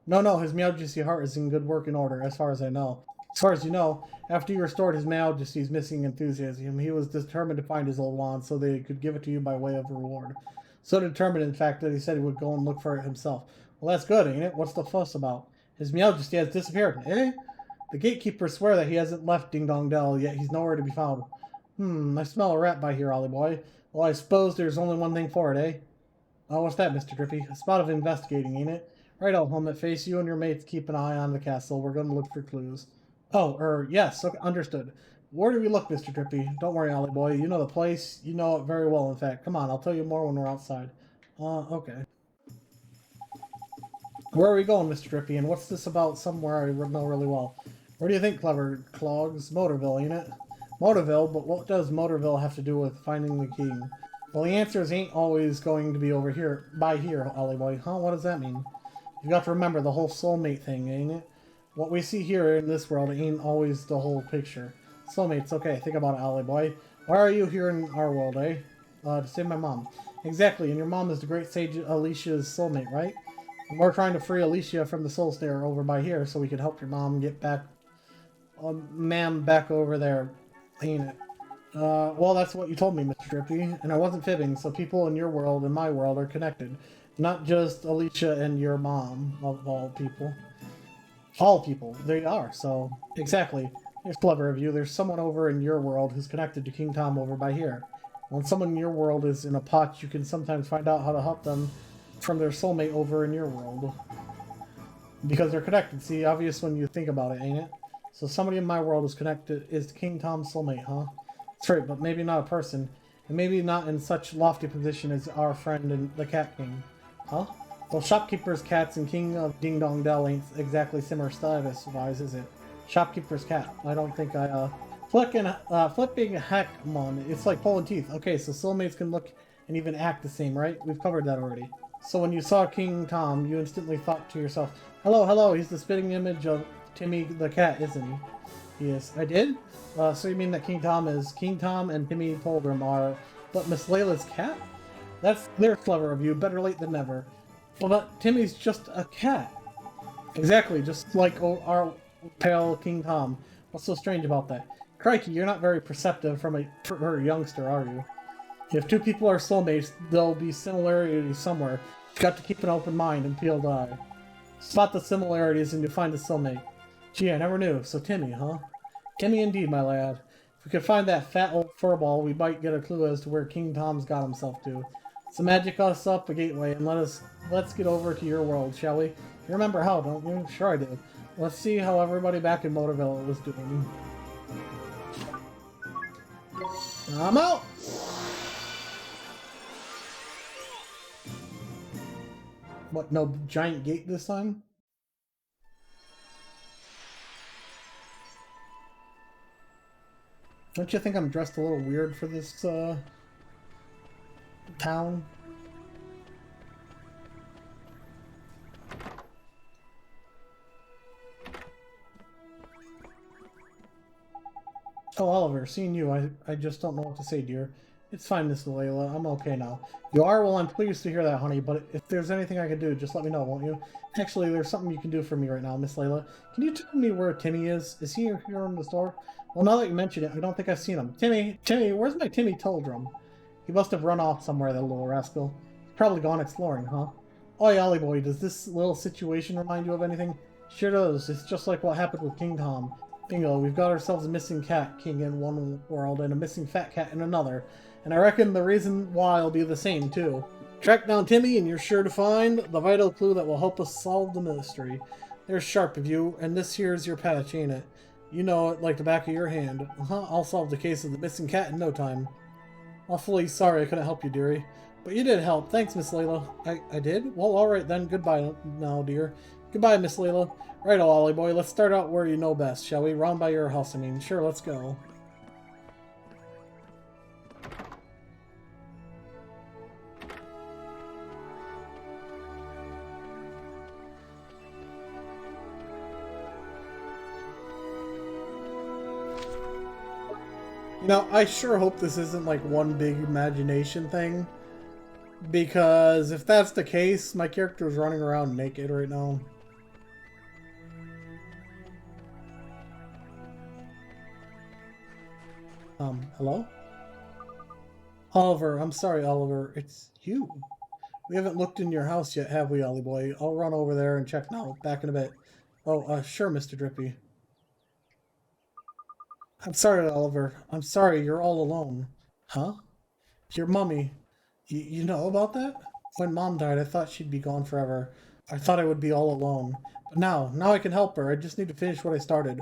Speaker 1: No, his Majesty's heart is in good working order, as far as I know. As far as you know, after you restored his Majesty's missing enthusiasm, he was determined to find his old wand so they could give it to you by way of reward. So determined, in fact, that he said he would go and look for it himself. Well, that's good, ain't it? What's the fuss about? His Majesty has disappeared, eh? The gatekeepers swear that he hasn't left Ding Dong Dell, yet he's nowhere to be found. I smell a rat by here, Ollie boy. Well, I suppose there's only one thing for it, eh? Oh, what's that, Mr. Drippy? A spot of investigating, ain't it? Right out, Helmet Face. You and your mates keep an eye on the castle. We're going to look for clues. Oh, yes, okay, understood. Where do we look, Mr. Drippy? Don't worry, Ollie boy. You know the place. You know it very well, in fact. Come on, I'll tell you more when we're outside. Okay. Where are we going, Mr. Drippy? And what's this about somewhere I know really well? Where do you think, clever clogs? Motorville, ain't it? Motorville, but what does Motorville have to do with finding the king? Well, the answers ain't always going to be over here, by here, Ollie boy. Huh? What does that mean? You got to remember the whole soulmate thing, ain't it? What we see here in this world ain't always the whole picture. Soulmates, okay, think about it, Ollie boy. Why are you here in our world, eh? To save my mom. Exactly, and your mom is the great sage Alicia's soulmate, right? And we're trying to free Alicia from the soul snare over by here so we can help your mom get back, ma'am, back over there, ain't it? Well, that's what you told me, Mr. Drippy, and I wasn't fibbing, so people in your world and my world are connected. Not just Alicia and your mom, of all people. All people, they are, so... Exactly. It's clever of you. There's someone over in your world who's connected to King Tom over by here. When someone in your world is in a pot, you can sometimes find out how to help them from their soulmate over in your world. Because they're connected. See, obvious when you think about it, ain't it? So somebody in my world is connected, is King Tom's soulmate, huh? That's right, but maybe not a person. And maybe not in such lofty position as our friend and the Cat King. Huh? Well, shopkeeper's cats and King of Ding Dong Dell ain't exactly similar status-wise, is it? Shopkeeper's cat. I don't think I, flipping heck, Mon. It's like pulling teeth. Okay, so soulmates can look and even act the same, right? We've covered that already. So when you saw King Tom, you instantly thought to yourself, hello, he's the spitting image of Timmy the cat, isn't he? He is. I did? So you mean that King Tom and Timmy Poldrum are, but Miss Layla's cat? They're clever of you, better late than never. Well, but Timmy's just a cat. Exactly, just like our pale King Tom. What's so strange about that? Crikey, you're not very perceptive for a youngster, are you? If two people are soulmates, there'll be similarities somewhere. You've got to keep an open mind and peeled eye. Spot the similarities and you find the soulmate. Gee, I never knew. So Timmy, huh? Timmy indeed, my lad. If we could find that fat old furball, we might get a clue as to where King Tom's got himself to. So magic us up a gateway and let's get over to your world, shall we? You remember how, don't you? Sure I do. Let's see how everybody back in Motorville was doing. I'm out! What, no giant gate this time? Don't you think I'm dressed a little weird for this, town? Oh, Oliver, seeing you, I just don't know what to say, dear. It's fine, Miss Layla. I'm okay now. You are? Well, I'm pleased to hear that, honey, but if there's anything I can do, just let me know, won't you? Actually, there's something you can do for me right now, Miss Layla. Can you tell me where Timmy is? Is he here in the store? Well, now that you mention it, I don't think I've seen him. Timmy, where's my Timmy Toldrum? He must have run off somewhere, that little rascal. He's probably gone exploring, huh? Oi, Ollie boy, does this little situation remind you of anything? Sure does. It's just like what happened with King Tom. Bingo, we've got ourselves a missing cat king in one world and a missing fat cat in another. And I reckon the reason why will be the same, too. Track down Timmy and you're sure to find the vital clue that will help us solve the mystery. There's sharp of you, and this here's your patch, ain't it? You know it like the back of your hand. I'll solve the case of the missing cat in no time. Awfully sorry I couldn't help you, dearie. But you did help. Thanks, Miss Layla. I did? Well, alright then. Goodbye now, dear. Goodbye, Miss Layla. Righto, Ollie boy. Let's start out where you know best, shall we? Round by your house, I mean. Sure, let's go. You know, I sure hope this isn't like one big imagination thing. Because if that's the case, my character is running around naked right now. Hello? Oliver, I'm sorry, Oliver. It's you. We haven't looked in your house yet, have we, Ollie boy? I'll run over there and check now. Back in a bit. Oh, sure, Mr. Drippy. I'm sorry, Oliver. I'm sorry, you're all alone. Huh? Your mummy. You know about that? When Mom died, I thought she'd be gone forever. I thought I would be all alone. But now I can help her. I just need to finish what I started.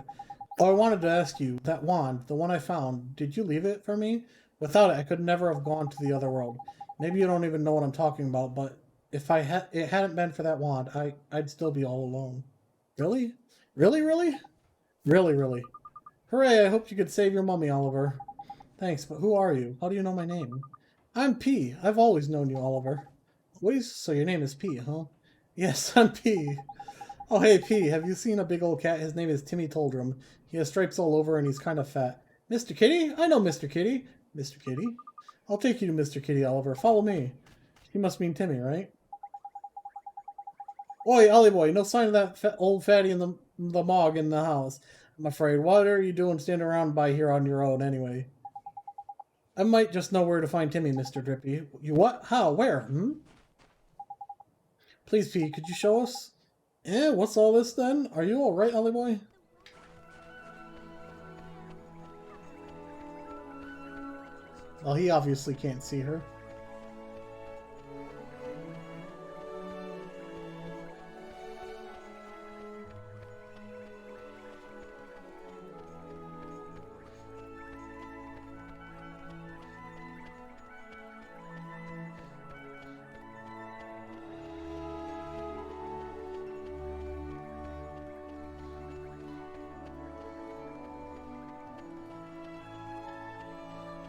Speaker 1: Oh, I wanted to ask you, that wand, the one I found, did you leave it for me? Without it, I could never have gone to the other world. Maybe you don't even know what I'm talking about, but if it hadn't been for that wand, I'd still be all alone. Really? Really, really? Really, really. Hooray, I hoped you could save your mummy, Oliver. Thanks, but who are you? How do you know my name? I'm P. I've always known you, Oliver. Always? So your name is P, huh? Yes, I'm P. Oh, hey, P, have you seen a big old cat? His name is Timmy Toldrum. He has stripes all over and he's kind of fat. Mr. Kitty? I know Mr. Kitty. Mr. Kitty? I'll take you to Mr. Kitty, Oliver. Follow me. He must mean Timmy, right? Oi, Ollie boy, no sign of that old fatty in the mog in the house. I'm afraid. What are you doing standing around by here on your own, anyway? I might just know where to find Timmy, Mr. Drippy. You what? How? Where? Please, P, could you show us? What's all this then? Are you alright, Ollie boy? Well, he obviously can't see her.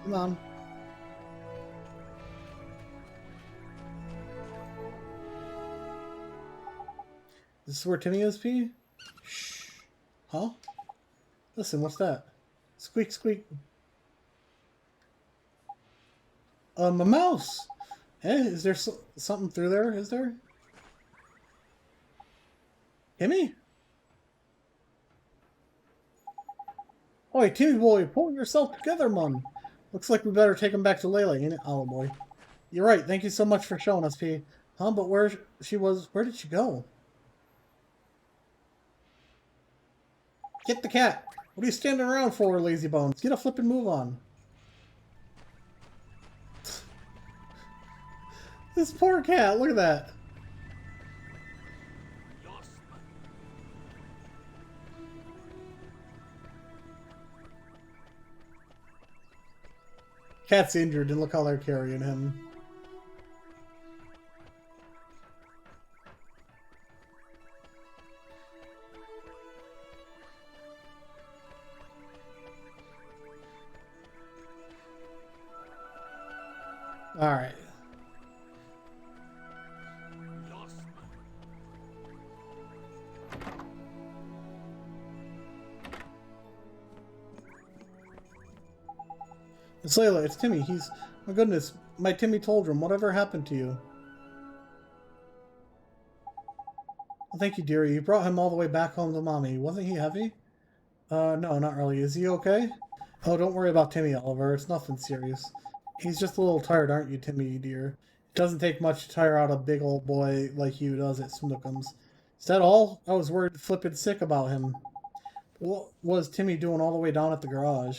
Speaker 1: Come on. This is where Timmy is, P? Shh. Huh? Listen, what's that? Squeak, squeak. A mouse! Is there something through there? Is there? Timmy? Oi, Timmy boy, pull yourself together, man. Looks like we better take him back to Layla, ain't it, Ollie boy? You're right, thank you so much for showing us, P. Huh, but where did she go? Get the cat! What are you standing around for, lazy bones? Get a flippin' move on. This poor cat, look at that. Cat's injured, and look how they're carrying him. Alright. It's Layla, it's Timmy. My goodness, my Timmy Toldrum, whatever happened to you? Well, thank you, dearie. You brought him all the way back home to Mommy. Wasn't he heavy? No, not really. Is he okay? Oh, don't worry about Timmy, Oliver. It's nothing serious. He's just a little tired, aren't you, Timmy, dear? It doesn't take much to tire out a big old boy like you, does it, Snookums? Is that all? I was worried flippin' sick about him. What was Timmy doing all the way down at the garage?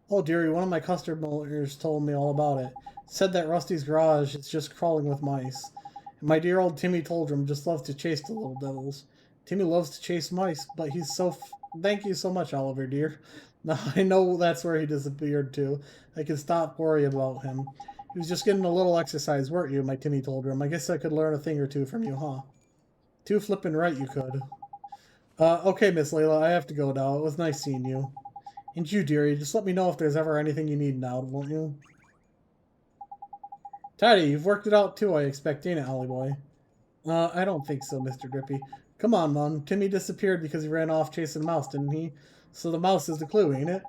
Speaker 1: Oh, dearie, one of my customers told me all about it. Said that Rusty's garage is just crawling with mice. And my dear old Timmy Toldrum just loves to chase the little devils. Timmy loves to chase mice, but he's so... Thank you so much, Oliver, dear. Now I know that's where he disappeared to. I can stop worrying about him. He was just getting a little exercise, weren't you, my Timmy Toldrum? I guess I could learn a thing or two from you, huh? Too flippin' right you could. Okay, Miss Layla, I have to go now. It was nice seeing you. And you, dearie, just let me know if there's ever anything you need now, won't you? Tidy, you've worked it out too, I expect, ain't it, Holly boy? I don't think so, Mr. Drippy. Come on, Mom. Timmy disappeared because he ran off chasing a mouse, didn't he? So the mouse is the clue, ain't it?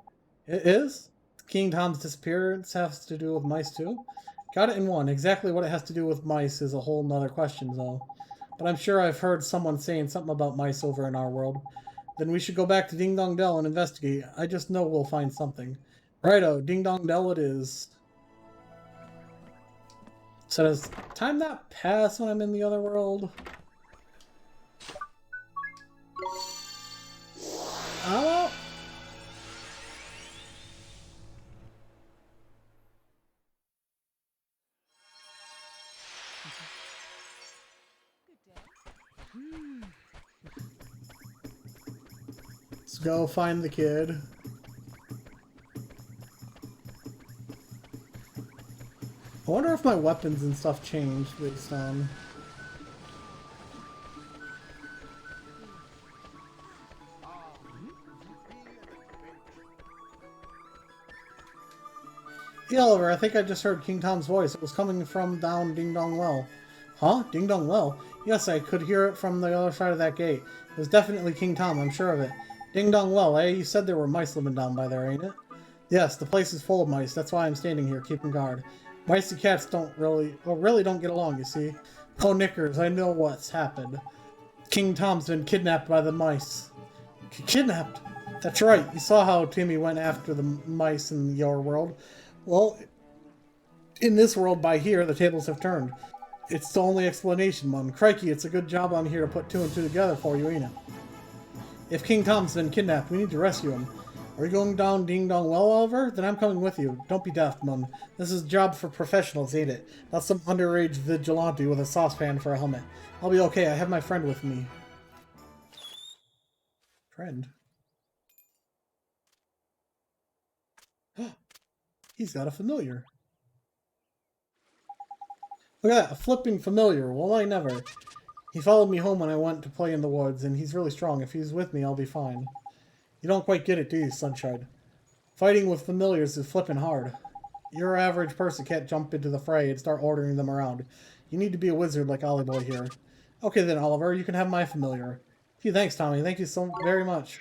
Speaker 1: It is? King Tom's disappearance has to do with mice, too? Got it in one. Exactly what it has to do with mice is a whole nother question, though. But I'm sure I've heard someone saying something about mice over in our world. Then we should go back to Ding Dong Dell and investigate. I just know we'll find something. Righto, Ding Dong Dell it is. So does time not pass when I'm in the other world? Oh! Let's go find the kid. I wonder if my weapons and stuff changed based on... Yeah, Oliver, I think I just heard King Tom's voice. It was coming from down Ding Dong Well. Huh? Ding Dong Well? Yes, I could hear it from the other side of that gate. It was definitely King Tom, I'm sure of it. Ding Dong Well, eh? You said there were mice living down by there, ain't it? Yes, the place is full of mice. That's why I'm standing here, keeping guard. Mice and cats really don't get along, you see. Oh, Knickers, I know what's happened. King Tom's been kidnapped by the mice. Kidnapped? That's right. You saw how Timmy went after the mice in your world. Well, in this world by here, the tables have turned. It's the only explanation, Mum. Crikey, it's a good job I'm here to put two and two together for you, ain't it? If King Tom's been kidnapped, we need to rescue him. Are you going down Ding Dong Well, Oliver? Then I'm coming with you. Don't be daft, Mum. This is a job for professionals, ain't it? Not some underage vigilante with a saucepan for a helmet. I'll be okay. I have my friend with me. Friend? He's got a familiar. Look at that, a flipping familiar. Well, I never. He followed me home when I went to play in the woods, and he's really strong. If he's with me, I'll be fine. You don't quite get it, do you, Sunshine? Fighting with familiars is flipping hard. Your average person can't jump into the fray and start ordering them around. You need to be a wizard like Ollie Boy here. Okay then, Oliver, you can have my familiar. Gee, thanks, Tommy. Thank you so very much.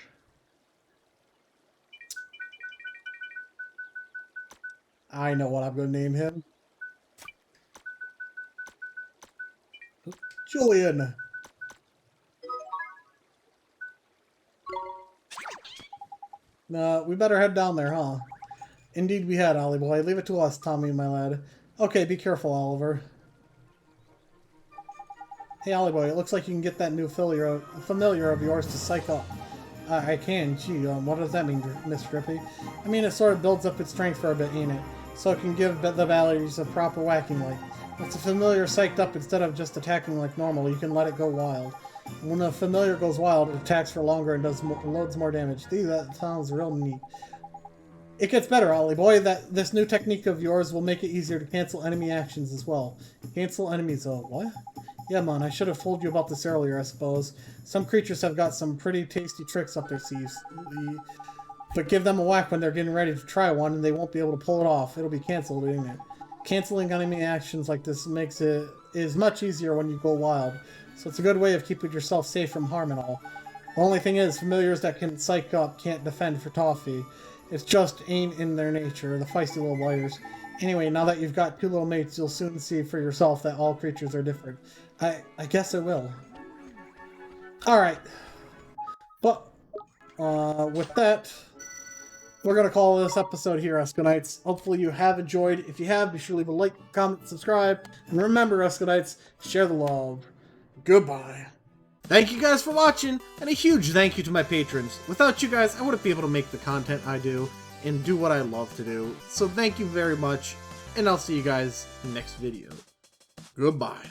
Speaker 1: I know what I'm going to name him. Julian. We better head down there, huh? Indeed we had, Ollie boy. Leave it to us, Tommy, my lad. Okay, be careful, Oliver. Hey, Ollie boy, it looks like you can get that new familiar of yours to psych up. I can. Gee, what does that mean, Miss Drippy? I mean, it sort of builds up its strength for a bit, ain't it? So it can give the batteries a proper whacking like. Once a familiar is psyched up, instead of just attacking like normal, you can let it go wild. When a familiar goes wild, it attacks for longer and does loads more damage. Gee, that sounds real neat. It gets better, Ollie boy. This new technique of yours will make it easier to cancel enemy actions as well. Cancel enemies, what? Yeah, man, I should have told you about this earlier, I suppose. Some creatures have got some pretty tasty tricks up their sleeves. But give them a whack when they're getting ready to try one, and they won't be able to pull it off. It'll be cancelled, isn't it? Canceling enemy actions like this is much easier when you go wild. So it's a good way of keeping yourself safe from harm and all. The only thing is, familiars that can psych up can't defend for toffee. It just ain't in their nature, the feisty little warriors. Anyway, now that you've got two little mates, you'll soon see for yourself that all creatures are different. I guess I will. Alright. But, with that, we're going to call this episode here, EscoNitz. Hopefully you have enjoyed. If you have, be sure to leave a like, comment, subscribe. And remember, EscoNitz, share the love. Goodbye. Thank you guys for watching, and a huge thank you to my patrons. Without you guys, I wouldn't be able to make the content I do and do what I love to do. So thank you very much, and I'll see you guys next video. Goodbye.